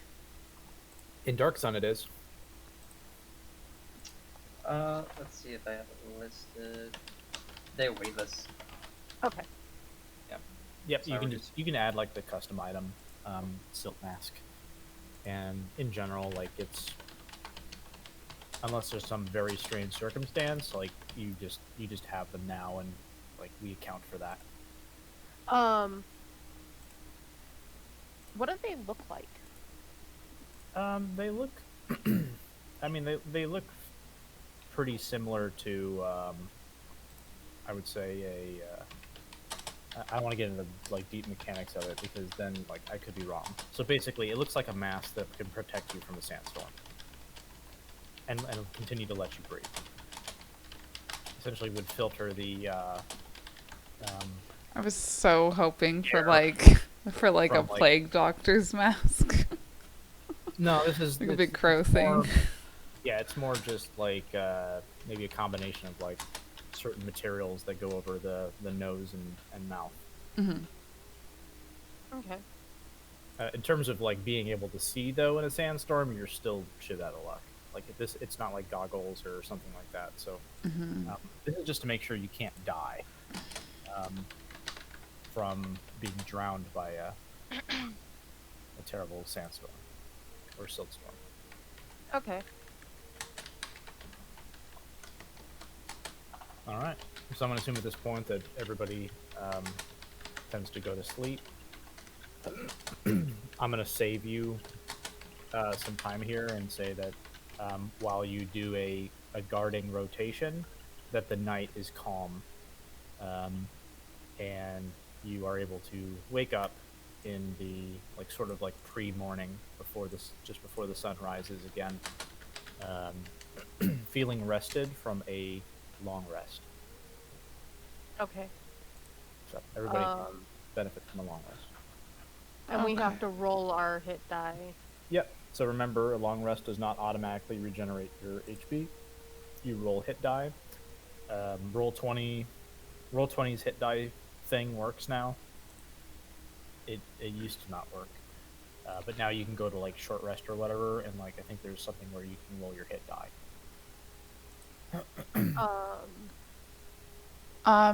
In Dark Sun it is. Let's see if I have it listed. They're weightless. Okay. Yep, Sorry. you can add like the custom item, silt mask, and in general, like it's unless there's some very strange circumstance, like you just have them now, and like we account for that. What do they look like? They look, I mean they look pretty similar to, I would say I don't want to get into like deep mechanics of it because then like I could be wrong. So basically, it looks like a mask that can protect you from a sandstorm, and continue to let you breathe. Essentially, would filter the I was so hoping for Air like a from, like- plague doctor's mask. no, this is Like a it's- big crow it's thing. more- yeah, it's more just like maybe a combination of like certain materials that go over the nose and mouth. Hmm. Okay. In terms of like being able to see though in a sandstorm, you're still shit out of luck. Like it's not like goggles or something like that. So this is just to make sure you can't die from being drowned by a terrible sandstorm or silt storm. Okay. All right. So I'm gonna assume at this point that everybody tends to go to sleep. I'm gonna save you some time here and say that while you do a guarding rotation, that the night is calm, and you are able to wake up in the like sort of like pre-morning just before the sun rises again, feeling rested from a long rest. Okay. So everybody benefit from a long rest. And we Okay. have to roll our hit die. Yep. So remember, a long rest does not automatically regenerate your HP. You roll hit die. Roll 20. Roll 20's hit die thing works now. It used to not work, but now you can go to like short rest or whatever, and like I think there's something where you can roll your hit die.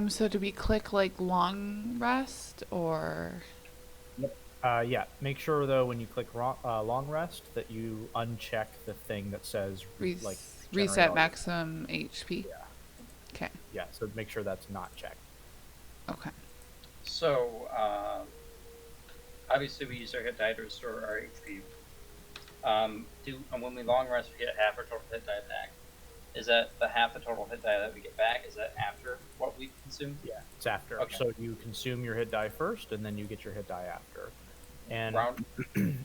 So do we click like long rest or? Yeah. Make sure though when you click long rest that you uncheck the thing that says like generate Reset all your- maximum HP? Yeah. Okay. Yeah. So make sure that's not checked. Okay. So, obviously we use our hit die to restore our HP. When we long rest, we get half our total hit die back. Is that the half the total hit die that we get back? Is that after what we consumed? Yeah, it's after. Okay. So you consume your hit die first, and then you get your hit die after. And Round.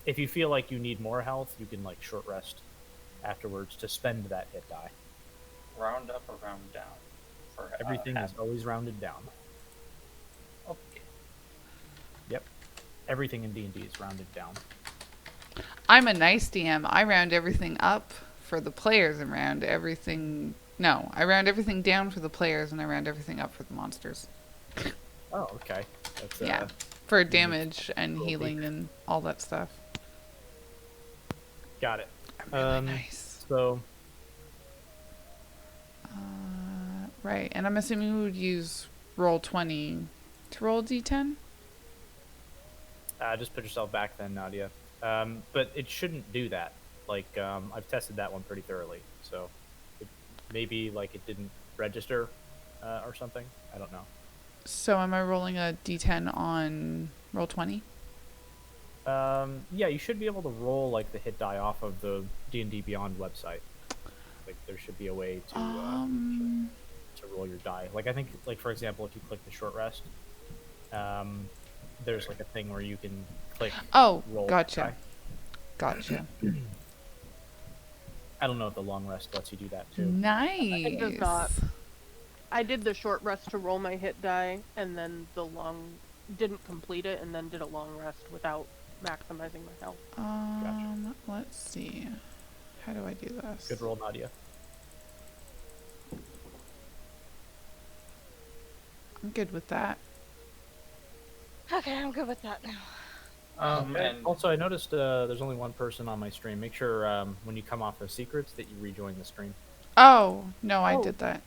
if you feel like you need more health, you can like short rest afterwards to spend that hit die. Round up or round down? For Everything half. is always rounded down. Okay. Yep. Everything in D&D is rounded down. I'm a nice DM. I round everything up for the players and round everything. No, I round everything down for the players and I round everything up for the monsters. Oh, okay. That's Yeah, for unique damage and cruelty. healing and all that stuff. Got it. I'm really nice. So Right, and I'm assuming we would use roll 20 to roll d10. just put yourself back then, Nadia. But it shouldn't do that. Like I've tested that one pretty thoroughly, so it, maybe like it didn't register or something. I don't know. So am I rolling a d10 on roll 20? Yeah, you should be able to roll like the hit die off of the D&D Beyond website. Like there should be a way to roll your die. Like I think, like for example, if you click the short rest, there's like a thing where you can click. Oh, roll gotcha. die. Gotcha. I don't know if the long rest lets you do that too. Nice. It does not. I did the short rest to roll my hit die, and then the long didn't complete it, and then did a long rest without maximizing my health. Let's see. How do I do this? Good roll, Nadia. I'm good with that. Okay, I'm good with that now. And Also, I noticed there's only one person on my stream. Make sure when you come off of secrets that you rejoin the stream. Oh, no, I Oh. did that.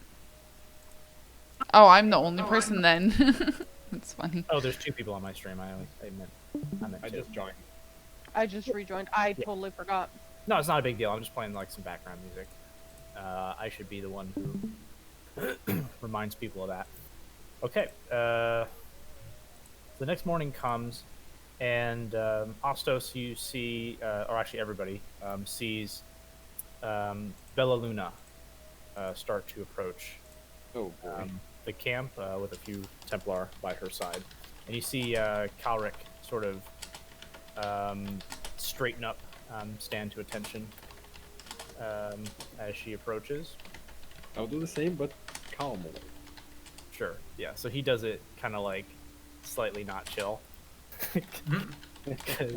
Oh, I'm the only person then. That's funny. Oh, there's two people on my stream. I meant I two. just joined. I just rejoined. I totally forgot. No, it's not a big deal. I'm just playing like some background music. I should be the one who reminds people of that. Okay. The next morning comes, and Ostos, you see, or actually everybody sees Bella Luna start to approach Oh boy. the camp with a few Templar by her side, and you see Calric sort of straighten up, stand to attention as she approaches. I'll do the same, but calmly. Sure, yeah. So he does it kind of like slightly not chill, because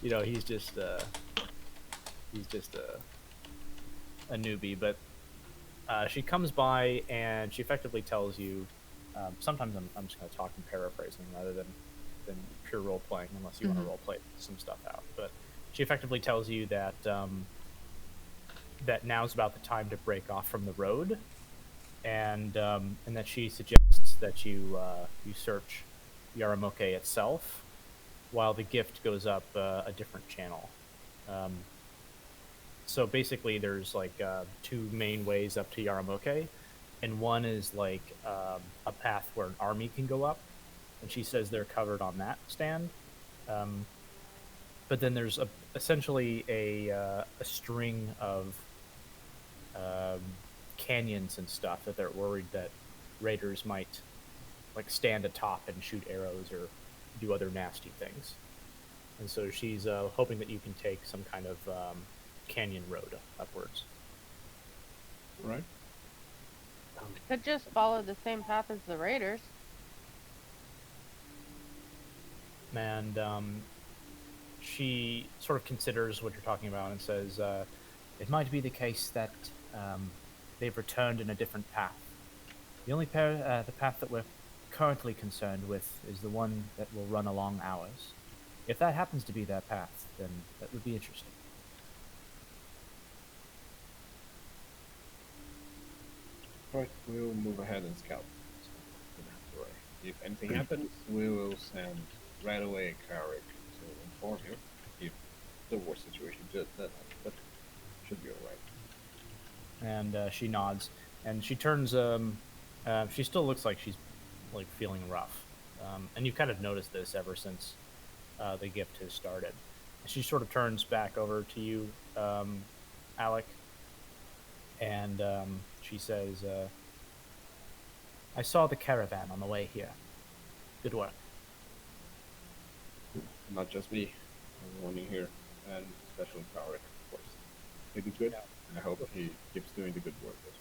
you know he's just a newbie. But she comes by and she effectively tells you. Sometimes I'm just going to talk in paraphrasing rather than pure role playing, unless you want to role play some stuff out. But she effectively tells you that that now's about the time to break off from the road, and that she suggests that you search Yaramoke itself, while the gift goes up a different channel. So basically, there's like two main ways up to Yaramoke, and one is like a path where an army can go up, and she says they're covered on that stand. But then there's essentially a string of canyons and stuff that they're worried that raiders might like stand atop and shoot arrows or do other nasty things. And so she's hoping that you can take some kind of canyon road upwards. Right? Could just follow the same path as the raiders. And she sort of considers what you're talking about and says, it might be the case that they've returned in a different path. The only the path that we're currently concerned with is the one that will run along ours. If that happens to be their path, then that would be interesting. Right, we'll move ahead and scout. Right. If anything happens, we will send right away Carrick to inform you if the war situation just that, but should be alright. And she nods, and she turns. She still looks like she's like feeling rough, and you've kind of noticed this ever since the gift has started. She sort of turns back over to you, Alec, and she says, I saw the caravan on the way here. Good work. Not just me, everyone in here, and especially Carrick, of course. He did good, and I hope he keeps doing the good work as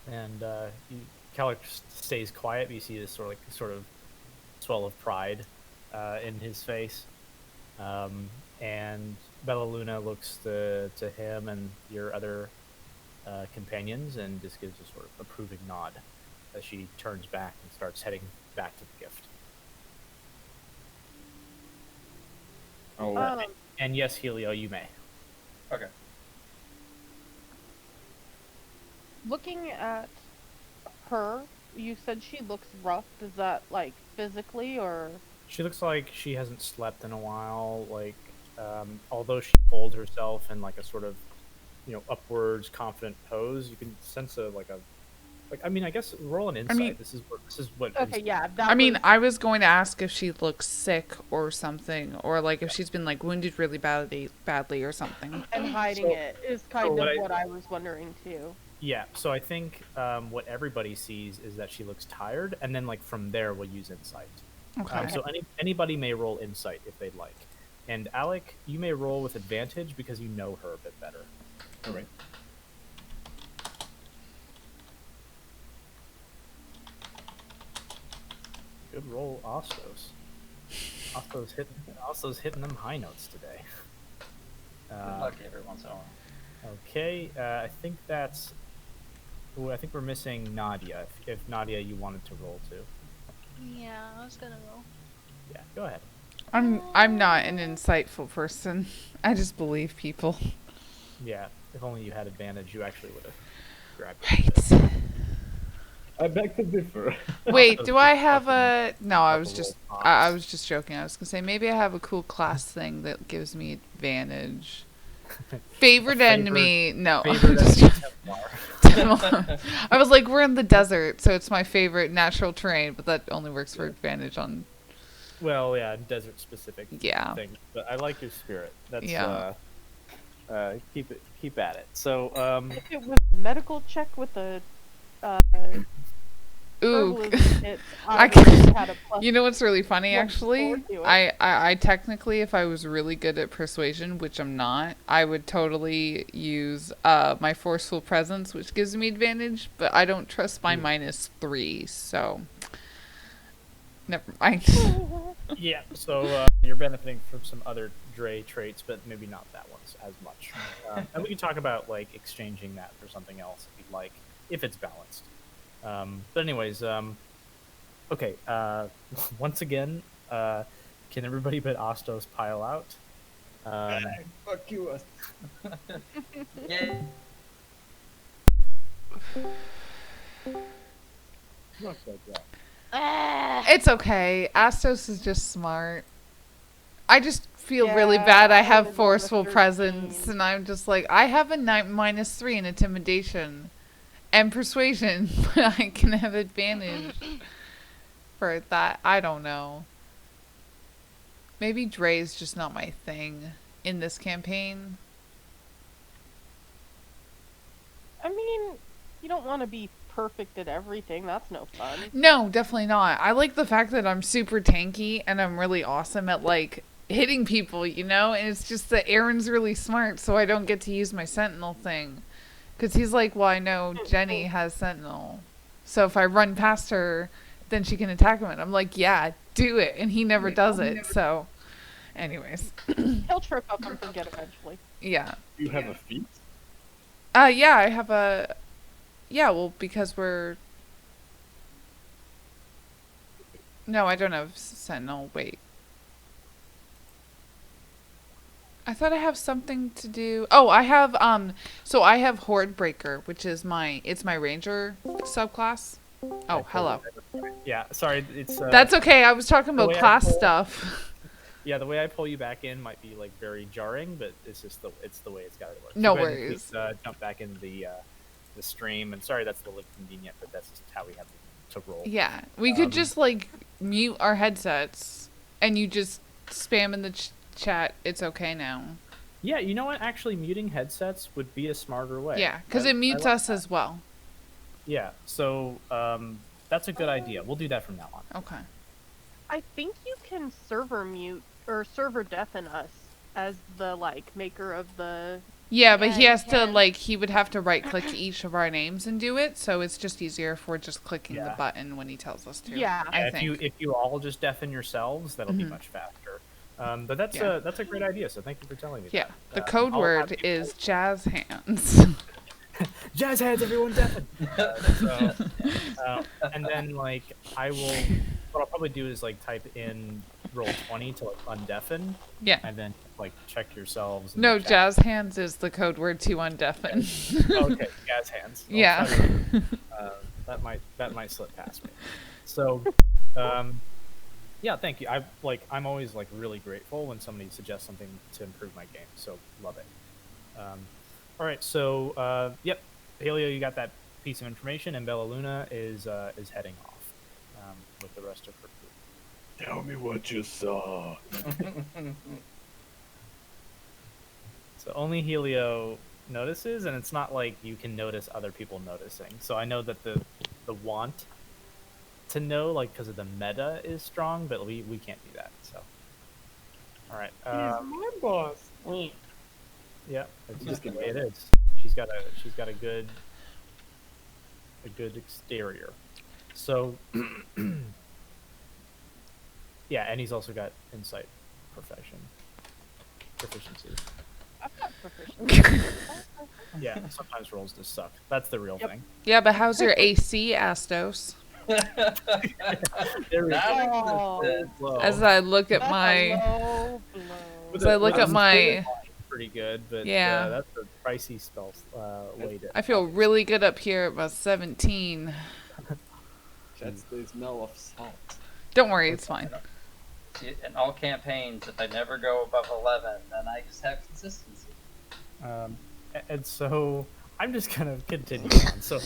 well. And Calec stays quiet, but you see this sort of swell of pride in his face. And Bella Luna looks to him and your other companions and just gives a sort of approving nod as she turns back and starts heading back to the gift. Oh, And yes, Helio, you may. Okay. Looking at her, you said she looks rough. Is that like physically or? She looks like she hasn't slept in a while. Like, although she holds herself in like a sort of, upwards confident pose, you can sense I mean, I guess roll an insight. mean- This is what. Okay, yeah. I mean, I was going to ask if she looks sick or something, or like if she's been like wounded really badly or something. and hiding it is kind of what what I was wondering too. Yeah. So I think what everybody sees is that she looks tired, and then like from there we'll use insight. Okay. So anybody may roll insight if they'd like, and Alec, you may roll with advantage because you know her a bit better. all right. Good roll, Ostos. Ostos hitting them high notes today. Good luck every once in a while. Okay, I think that's. Ooh, I think we're missing Nadia. If Nadia, you wanted to roll too. Yeah, I was gonna roll. Yeah, go ahead. I'm not an insightful person. I just believe people. Yeah, if only you had advantage, you actually would have grabbed it. Right. I beg to differ. Wait, do I have a? No, I was Couple just. roll I pops. was just joking. I was gonna say maybe I have a cool class thing that gives me advantage. Favorite enemy? No. Favorite Just- enemy, Templar. I was like, we're in the desert, so it's my favorite natural terrain, but that only works for advantage on. Well, yeah, desert specific Yeah. thing. But I like your spirit. That's Yeah. keep at it. So If it was a medical check with a Ooh. herbalism hit, I I can- would have had a plus. You know what's really funny, Look actually? forward to it. I technically, if I was really good at persuasion, which I'm not, I would totally use my forceful presence, which gives me advantage, but I don't trust my -3, so never mind. yeah, so you're benefiting from some other Dre traits, but maybe not that one's as much. And we can talk about like exchanging that for something else if you'd like, if it's balanced. But anyways, okay. Once again, can everybody but Ostos pile out? Fuck you. Yeah. Not that bad. Ah! It's okay. Astos is just smart. I just feel really Yeah, bad. I I have would've gone with forceful 13. presence, and I'm just like, I have a -3 in intimidation and persuasion, but I can have advantage for that. I don't know. Maybe Dre's just not my thing in this campaign. I mean, you don't want to be perfect at everything. That's no fun. No, definitely not. I like the fact that I'm super tanky and I'm really awesome at like hitting people, you know? And it's just that Aaron's really smart, so I don't get to use my sentinel thing. Because he's like, well, I know Jenny has sentinel. So if I run past her, then she can attack him. And I'm like, yeah, do it. And he never does it. So, anyways. He'll trip up and forget eventually. Yeah. You have a feat? Yeah, I have a... Yeah, well, because we're... No, I don't have sentinel. Wait. I thought I have something to do. Oh, I have so I have Horde Breaker, which is my ranger subclass. Oh, hello. Yeah, sorry, it's That's okay. I was talking about way I class pull- stuff. yeah. The way I pull you back in might be like very jarring, but it's just the way it's got to work. No go ahead and worries. please, jump back in the stream, and sorry that's a little inconvenient, but that's just how we have to roll. Yeah, we could Um, just like mute our headsets, and you just spam in the chat. It's okay now. Yeah, you know what? Actually, muting headsets would be a smarter way. Yeah, because I- it mutes I like us that. as well. Yeah, so that's a good idea. We'll do that from now on. Okay. I think you can server mute or server deafen us as the like maker of the. Yeah, but Yeah, he you has to can. like he would have to right click each of our names and do it, so it's just easier if we're just clicking the Yeah. button when he tells us to. Yeah. I Yeah, think. if you all just deafen yourselves, that'll be Mhm. much faster. But that's Yeah. that's a great idea. So thank you for telling me Yeah. The that. code I'll have word people- is jazz hands. jazz hands, everyone, deafen. And then like I will, what I'll probably do is like type in roll 20 to like undeafen, Yeah. and then like check yourselves. In No, the chat. jazz hands is the code word to undeafen. Okay, jazz hands. I'll Yeah. try to- that might slip past me. So, yeah, thank you. I'm always like really grateful when somebody suggests something to improve my game. So love it. All right, so yep, Paleo, you got that piece of information, and Bella Luna is heading off with the rest of her group. Tell me what you saw. So only Helio notices, and it's not like you can notice other people noticing. So I know that the want to know, like, because of the meta is strong, but we can't do that. So, all right. my boss. Yeah, it's Just just the kidding. way it is. She's got a good exterior. So, yeah, and he's also got insight proficiency. I'm not proficient. Yeah, sometimes rolls just suck. That's the real Yep. thing. Yeah, but how's your AC, Astos? There we That go. existed. Low. As I look at That's my, a low blow. as I look at my, pretty good, but Yeah. that's a pricey spell weight. I feel really good up here at my 17. That's the smell of salt. Don't worry, it's fine. See, in all campaigns, if I never go above 11, then I just have consistency. And so I'm just gonna continue on. So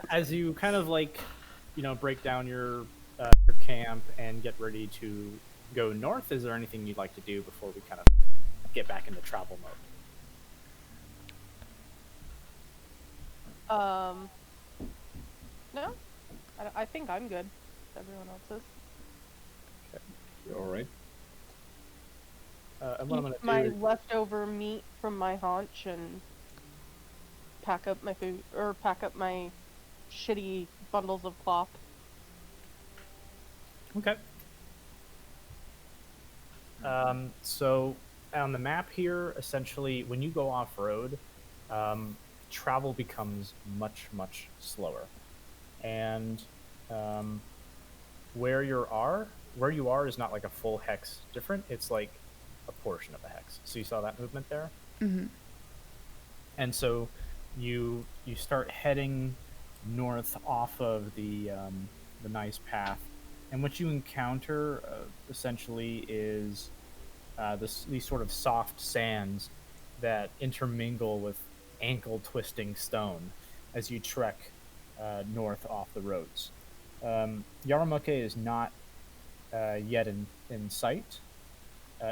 as you kind of like, break down your camp and get ready to go north, is there anything you'd like to do before we kind of get back into travel mode? No, I think I'm good. Everyone else is. You alright? And what I'm gonna Eat my do? leftover meat from my haunch and pack up my food, or pack up my shitty bundles of cloth. Okay. So on the map here, essentially, when you go off road, travel becomes much, much slower. And where you are is not like a full hex different. It's like a portion of a hex. So you saw that movement there? Hmm. And so you start heading north off of the nice path, and what you encounter essentially is these sort of soft sands that intermingle with ankle twisting stone as you trek north off the roads. Yaromuk is not yet in sight.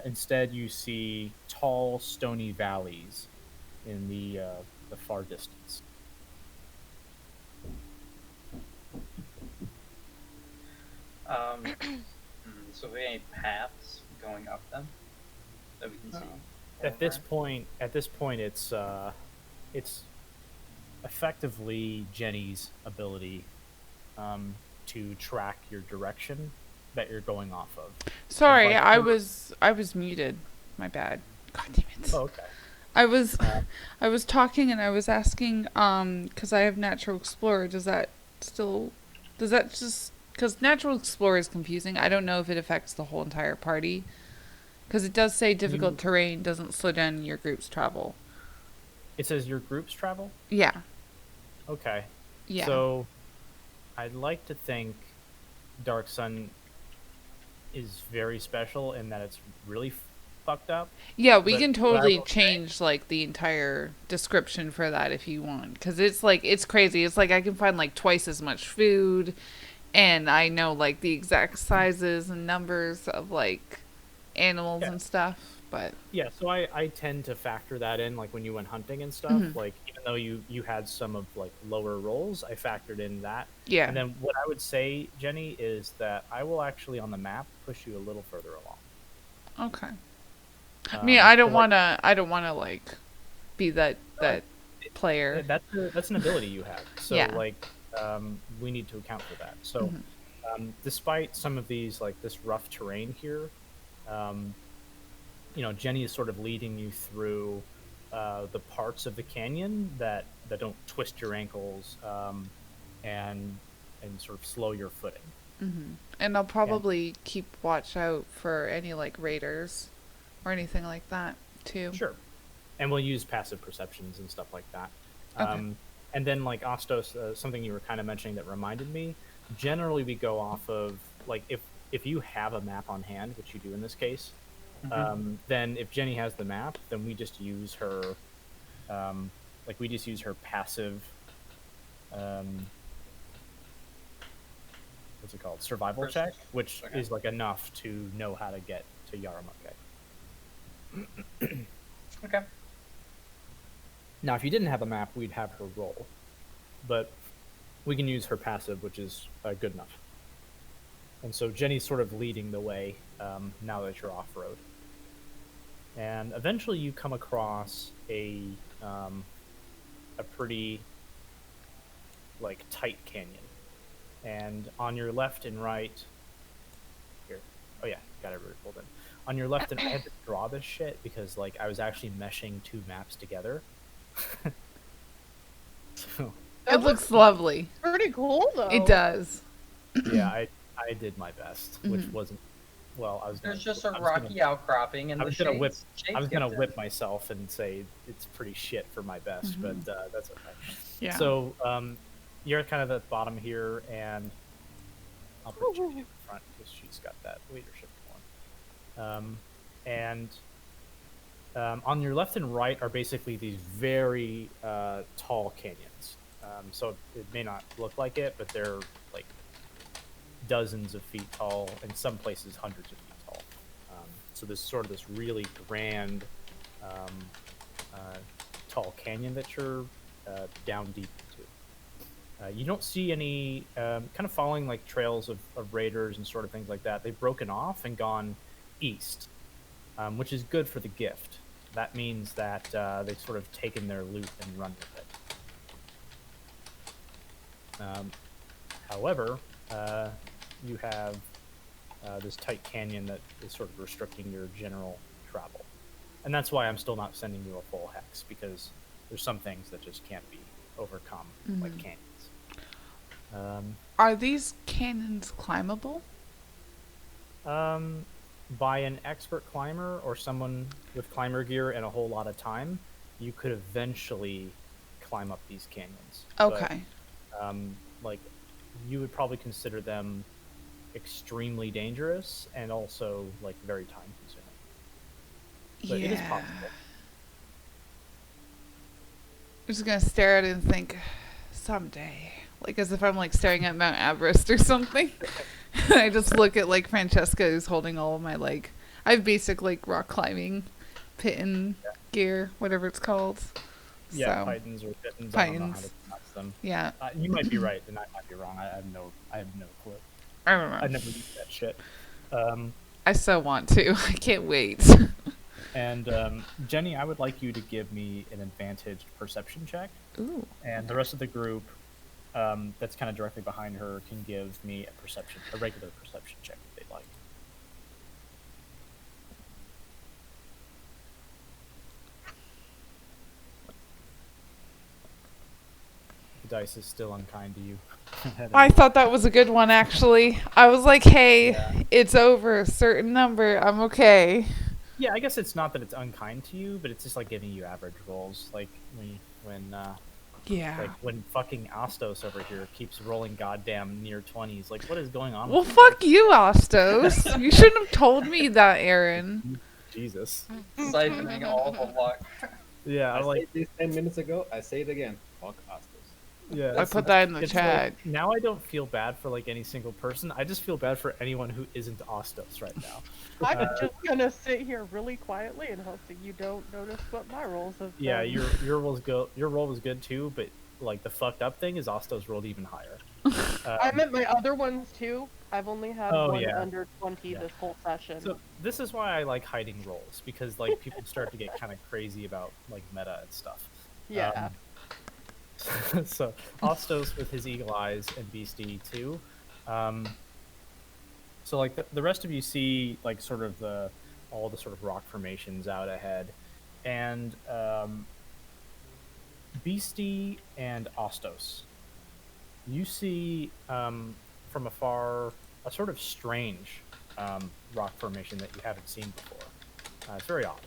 Instead, you see tall, stony valleys in the far distance. So we have any paths going up them that we can see? At this point, it's effectively Jenny's ability to track your direction that you're going off of. Sorry, like- I was muted. My bad. God damn it. Oh, okay. I was talking and I was asking, because I have Natural Explorer, does that just, because Natural Explorer is confusing. I don't know if it affects the whole entire party. Because it does say difficult terrain doesn't slow down your group's travel. It says your groups travel? Yeah. Okay. Yeah. So I'd like to think Dark Sun is very special in that it's really fucked up. Yeah, we But can what I totally will say- change like the entire description for that if you want, because it's crazy. It's like I can find like twice as much food, and I know like the exact sizes and numbers of like animals Yeah. and stuff. But Yeah, so I tend to factor that in, like when you went hunting and stuff. Mhm. Like even though you had some of like lower rolls, I factored in that. yeah, And then what I would say, Jenny, is that I will actually on the map push you a little further along. okay. I mean, I don't so, like, want to like be that player. That's an ability you have. So Yeah. like we need to account for that. So Mhm. despite some of these like this rough terrain here, um, Jenny is sort of leading you through the parts of the canyon that don't twist your ankles, and sort of slow your footing. And I'll And probably keep watch out for any like raiders or anything like that too. sure, and we'll use passive perceptions and stuff like that. Okay. And then like Ostos, something you were kind of mentioning that reminded me. Generally, we go off of like if you have a map on hand, which you do in this case, then if Jenny has the map, then we just use her, we just use her passive, what's it called, survival check, which is like enough to know how to get to Yaramuke. Okay. Now, if you didn't have a map, we'd have her roll, but we can use her passive, which is good enough. And so Jenny's sort of leading the way now that you're off road. And eventually, you come across a pretty like tight canyon, and on your left and right. Here, oh yeah, got everybody pulled in. On your left, and I had to draw this shit because like I was actually meshing two maps together. So It looks lovely. Pretty cool though. It does. yeah, I did my best, which wasn't well. There's just a rocky outcropping, and I was gonna whip. shades I was gonna get whip myself and say it's pretty shit for my best, but that's okay. Yeah. So you're kind of at the bottom here, and I'll put Jenny in the front because she's got that leadership going. On your left and right are basically these very tall canyons. So it may not look like it, but they're like dozens of feet tall, in some places hundreds of feet tall. So there's sort of this really grand, tall canyon that you're down deep into. You don't see any kind of following like trails of raiders and sort of things like that. They've broken off and gone east, which is good for the gift. That means that they've sort of taken their loot and run with it. However, you have this tight canyon that is sort of restricting your general travel. And that's why I'm still not sending you a full hex, because there's some things that just can't be overcome, like canyons. Are these canyons climbable? By an expert climber or someone with climber gear and a whole lot of time, you could eventually climb up these canyons. Okay. But, like, you would probably consider them extremely dangerous and also like very time consuming. But it is possible. I'm just gonna stare at it and think, someday, like as if I'm like staring at Mount Everest or something. I just look at like Francesca, who's holding all of my like, I have basic like rock climbing, pitting gear, whatever it's called. Yeah, So, pitons or pittons. I don't know how to pitons. pronounce them. Yeah, You might be right, and I might be wrong. I have no clue. I don't know. I've never used that shit. I so want to. I can't wait. And Jenny, I would like you to give me an advantaged perception check, Ooh. and the rest of the group that's kind of directly behind her can give me a regular perception check if they'd like. The dice is still unkind to you. I thought that was a good one, actually. I was like, hey, it's over a certain number. I'm okay. Yeah, I guess it's not that it's unkind to you, but it's just like giving you average rolls. Like Yeah. like when fucking Astos over here keeps rolling goddamn near 20s. Like, what is going on? Well, with you fuck you, Astos. You shouldn't have told me that, Aaron. guys? Jesus. Siphoning all the luck. Yeah, I like said this 10 minutes ago. I say it again. Fuck Astos. yeah. I put that in the it's chat. like, now I don't feel bad for like any single person. I just feel bad for anyone who isn't Astos right now. I'm just gonna sit here really quietly and hope that you don't notice what my rolls have been. Yeah, your roll was good too, but like the fucked up thing is Astos rolled even higher. I meant my other ones too. I've only had Oh, one yeah. under 20 this whole session. So this is why I like hiding rolls, because like people start to get kind of crazy about like meta and stuff. yeah. So Astos with his eagle eyes and Beastie too. So like the rest of you see like sort of the all the sort of rock formations out ahead, and Beastie and Ostos. You see from afar a sort of strange rock formation that you haven't seen before. It's very odd.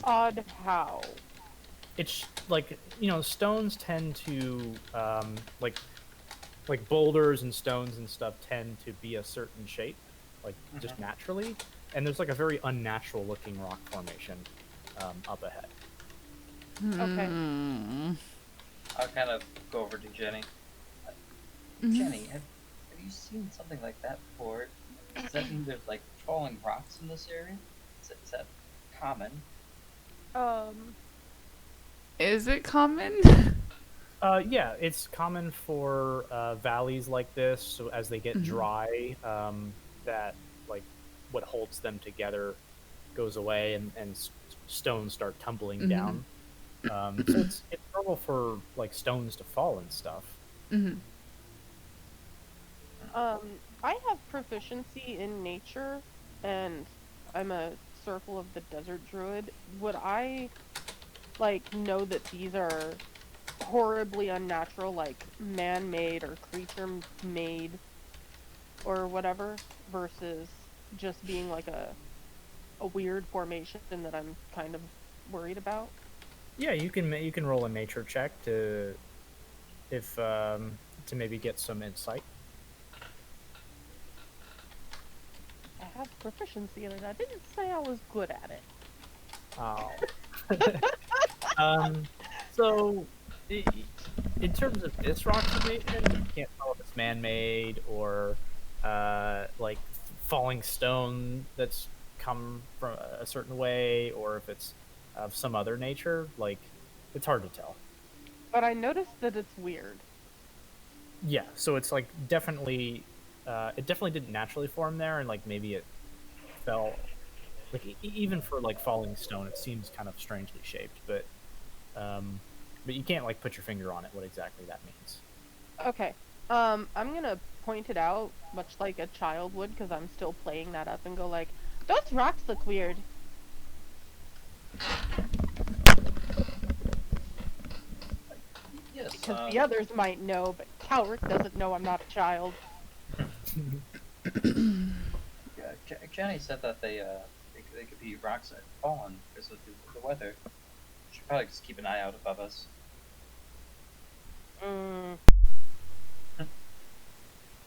Odd how? It's like stones tend to like boulders and stones and stuff tend to be a certain shape, like just Mhm. naturally. And there's like a very unnatural looking rock formation up ahead. Okay. Hmm. I'll kind of go over to Jenny. Uh, Jenny, have you seen something like that before? Does that mean there's like falling rocks in this area? Is that common? Um, Is it common? Yeah, it's common for valleys like this. So as they get dry, that like what holds them together goes away, and stones start tumbling down. So it's normal for like stones to fall and stuff. I have proficiency in nature, and I'm a Circle of the Desert Druid. Would I, like, know that these are horribly unnatural, like, man-made or creature-made or whatever, versus just being, like, a weird formation that I'm kind of worried about? Yeah, you can roll a nature check to if to maybe get some insight. I have proficiency in it. I didn't say I was good at it. Oh. um, so in terms of this rock formation, you can't tell if it's man-made or like falling stone that's come from a certain way, or if it's of some other nature. Like, it's hard to tell. But I noticed that it's weird. Yeah, so it's like definitely, it definitely didn't naturally form there, and like maybe it fell. Like even for like falling stone, it seems kind of strangely shaped, um, but you can't like put your finger on it what exactly that means. Okay. I'm gonna point it out, much like a child would, because I'm still playing that up, and go like, those rocks look weird. Yes. Because the others might know, but Calric doesn't know I'm not a child. Yeah, Jenny said that they could be rocks that have fallen because of the weather. Should probably just keep an eye out above us. Mm,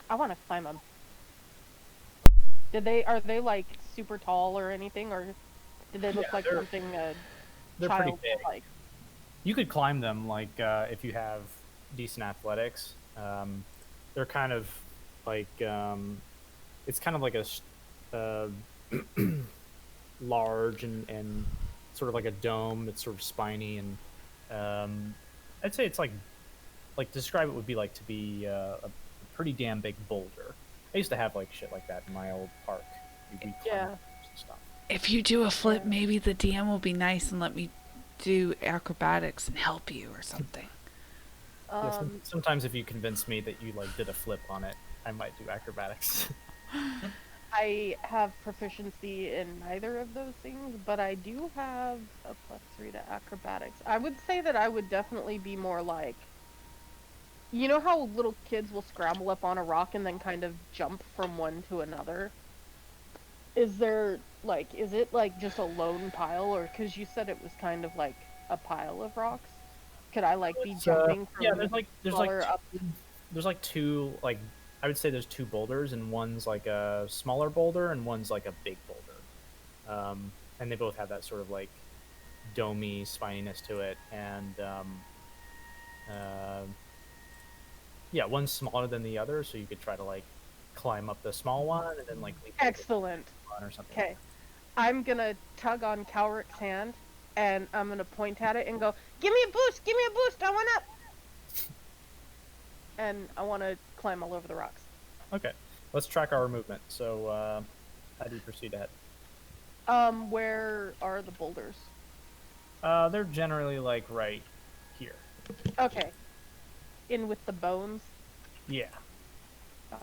I want to climb them. Are they like super tall or anything, or did they look Yeah, like something a they're pretty child big. would like? You could climb them like if you have decent athletics. They're kind of like it's kind of like uh, large and sort of like a dome that's sort of spiny and I'd say it's like describe it would be like to be a pretty damn big boulder. I used to have like shit like that in my old park. We climbed Yeah. and stuff. If you do a flip, Yeah. maybe the DM will be nice and let me do acrobatics and help you or something. Yeah, Um, sometimes if you convince me that you like did a flip on it, I might do acrobatics. I have proficiency in neither of those things, but I do have a +3 to acrobatics. I would say that I would definitely be more like, you know how little kids will scramble up on a rock and then kind of jump from one to another? Is it like just a lone pile, or because you said it was kind of like a pile of rocks? Could I like be It's jumping yeah, from smaller up? there's like two like I would say there's two boulders and one's like a smaller boulder and one's like a big boulder. And they both have that sort of like domey spininess to it and uh, yeah, one's smaller than the other, so you could try to like climb up the small one and then like leap over Excellent. one or something like Okay. I'm gonna tug on Calric's hand, and I'm gonna point at it and go, "Give me a boost! Give me a boost! I want up!" And I want to climb all over the rocks. that. Okay, let's track our movement. So how do you proceed ahead? Where are the boulders? They're generally like right here. Okay. In with the bones. Yeah.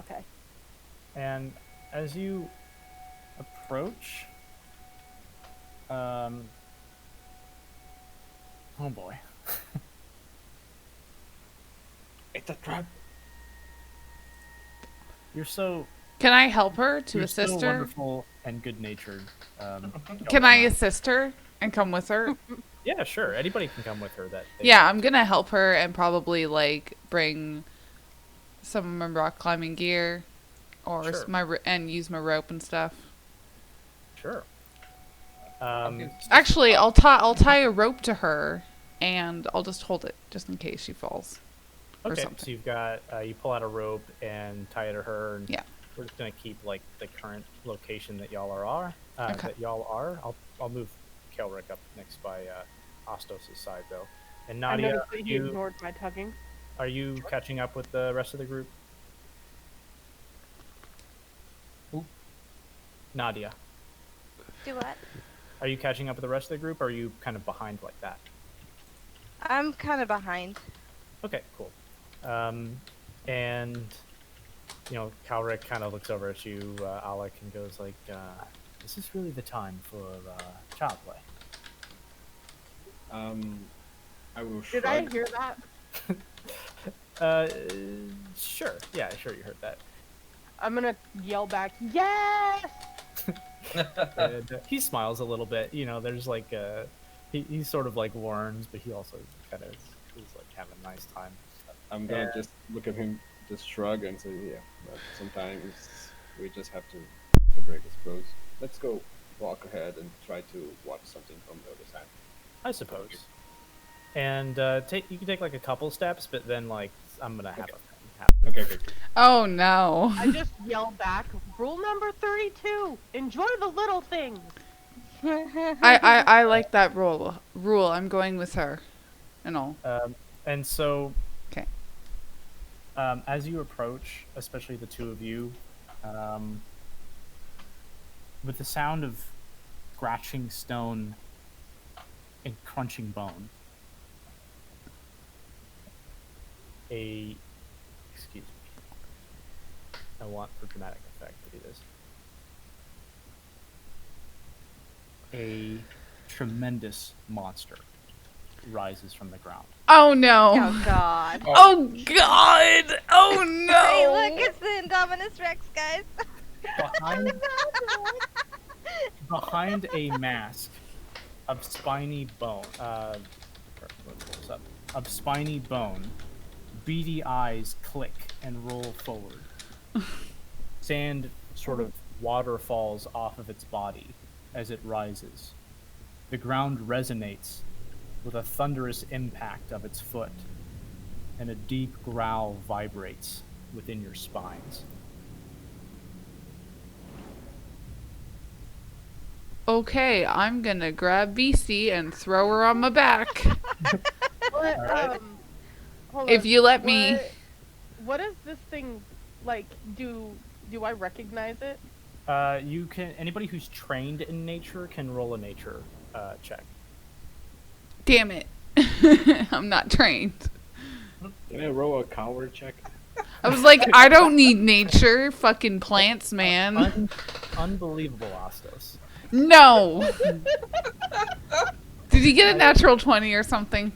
Okay. And as you approach, oh boy, It's a trap. you're so Can I help her to you're assist so her? wonderful and good-natured. Can I Kelvin. assist her and come with her? Yeah, sure. Anybody can come with her. That they Yeah, want I'm gonna help her and probably like bring some of my rock climbing gear, or Sure. and use my rope and stuff. Sure. Okay. Actually, I'll tie a rope to her, and I'll just hold it just in case she falls. Or Okay, something. so you've got you pull out a rope and tie it to her, and Yeah. we're just gonna keep like the current location that y'all are. Okay. That y'all are. I'll move Kelrick up next by Ostos' side though. And I Nadia, noticed that he ignored my tugging. are you catching up with the rest of the group? Who? Nadia, Do what? are you catching up with the rest of the group? Or are you kind of behind like that? I'm kind of behind. Okay, cool. And Calric kind of looks over at you, Alec, and goes like, "Is this really the time for child play?" I will Did I shrug. hear that? Uh, sure. Yeah, sure. You heard that. I'm gonna yell back, yes! And he smiles a little bit. There's like he sort of like warns, but he also kind of is like having a nice time. I'm gonna Yeah. just look at him, just shrug and say, yeah, but sometimes we just have to take a break, I suppose. Let's go walk ahead and try to watch something from the other side. I suppose. And you can take like a couple steps, but then like I'm gonna have a thing happen. Okay, okay. Oh no. I just yell back, rule number 32, enjoy the little things. I like that rule. I'm going with her, and all. And so, 'Kay. As you approach, especially the two of you, with the sound of scratching stone and crunching bone, excuse me, I want for dramatic effect to do this. A tremendous monster rises from the ground. Oh no. Oh god. Oh god. Oh Hey, look, no. it's the Indominus Rex, guys. Behind a mask of spiny bone, let's pull this up. Of spiny bone, beady eyes click and roll forward. Sand sort of waterfalls off of its body as it rises. The ground resonates with a thunderous impact of its foot, and a deep growl vibrates within your spines. Okay, I'm gonna grab Beastie and throw her on my back. What, Alright. hold If on, you let me. What is this thing, like, do I recognize it? Anybody who's trained in nature can roll a nature check. Damn it. I'm not trained. Can I roll a coward check? I was like, I don't need nature. Fucking plants, man. Unbelievable, Ostos. No. Did he get a natural 20 or something?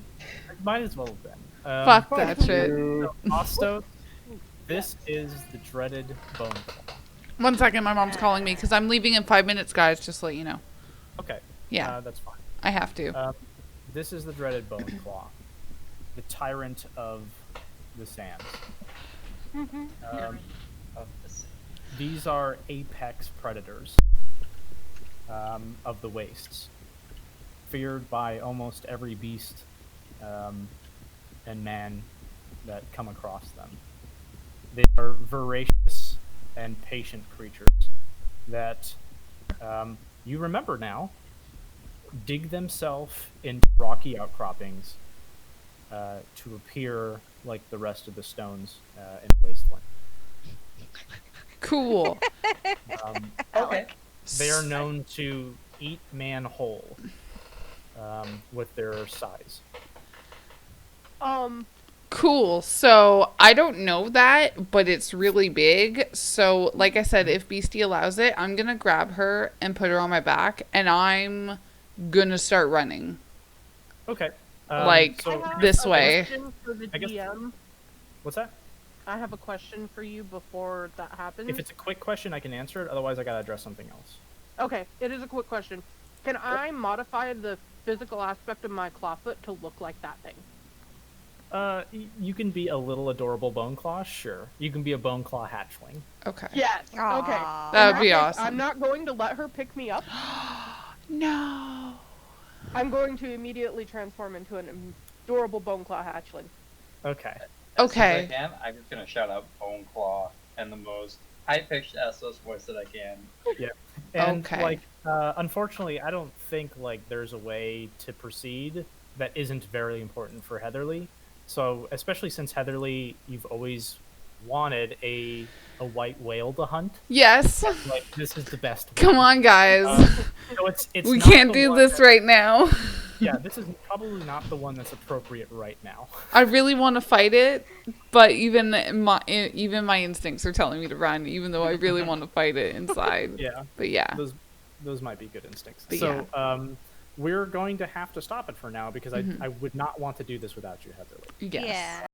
Might as well have been. Fuck that shit. So, Ostos, this is the dreaded bone claw. 1 second, my mom's calling me because I'm leaving in 5 minutes, guys. Just to let you know. Okay. Yeah, That's fine. I have to. This is the dreaded bone claw, the tyrant of the sands. These are apex predators of the wastes, feared by almost every beast and man that come across them. They are voracious and patient creatures that you remember now dig themselves into rocky outcroppings to appear like the rest of the stones in the wasteland. Cool. Okay. They are known to eat man whole with their size. Cool. So I don't know that, but it's really big. So, like I said, if Beastie allows it, I'm gonna grab her and put her on my back, and I'm gonna start running. Okay. Like, so I have this a way. question for the I guess- DM. what's that? I have a question for you before that happens. If it's a quick question, I can answer it. Otherwise, I gotta address something else. Okay, it is a quick question. Can I modify the physical aspect of my clawfoot to look like that thing? You can be a little adorable bone claw, sure. You can be a bone claw hatchling. Okay. Yes. Okay. Aw. That would In be case, awesome. I'm not going to let her pick me up. No. I'm going to immediately transform into an adorable bone claw hatchling. Okay. As soon as Okay. I can, I'm just gonna shout out Bone Claw in the most high-pitched Essos voice that I can. And Okay. like, unfortunately, I don't think like there's a way to proceed that isn't very important for Heatherly. So, especially since Heatherly, you've always wanted a white whale to hunt. Yes. Like, this is the best. Come one. on, guys. So it's We not can't the do one this that- right now. Yeah, this is probably not the one that's appropriate right now. I really want to fight it, but even my instincts are telling me to run, even though I really want to fight it inside. Yeah, But yeah. those might be good instincts. But So, we're going to have to stop it for now because I would not want to do this without you, Heatherly. Yes. Yeah.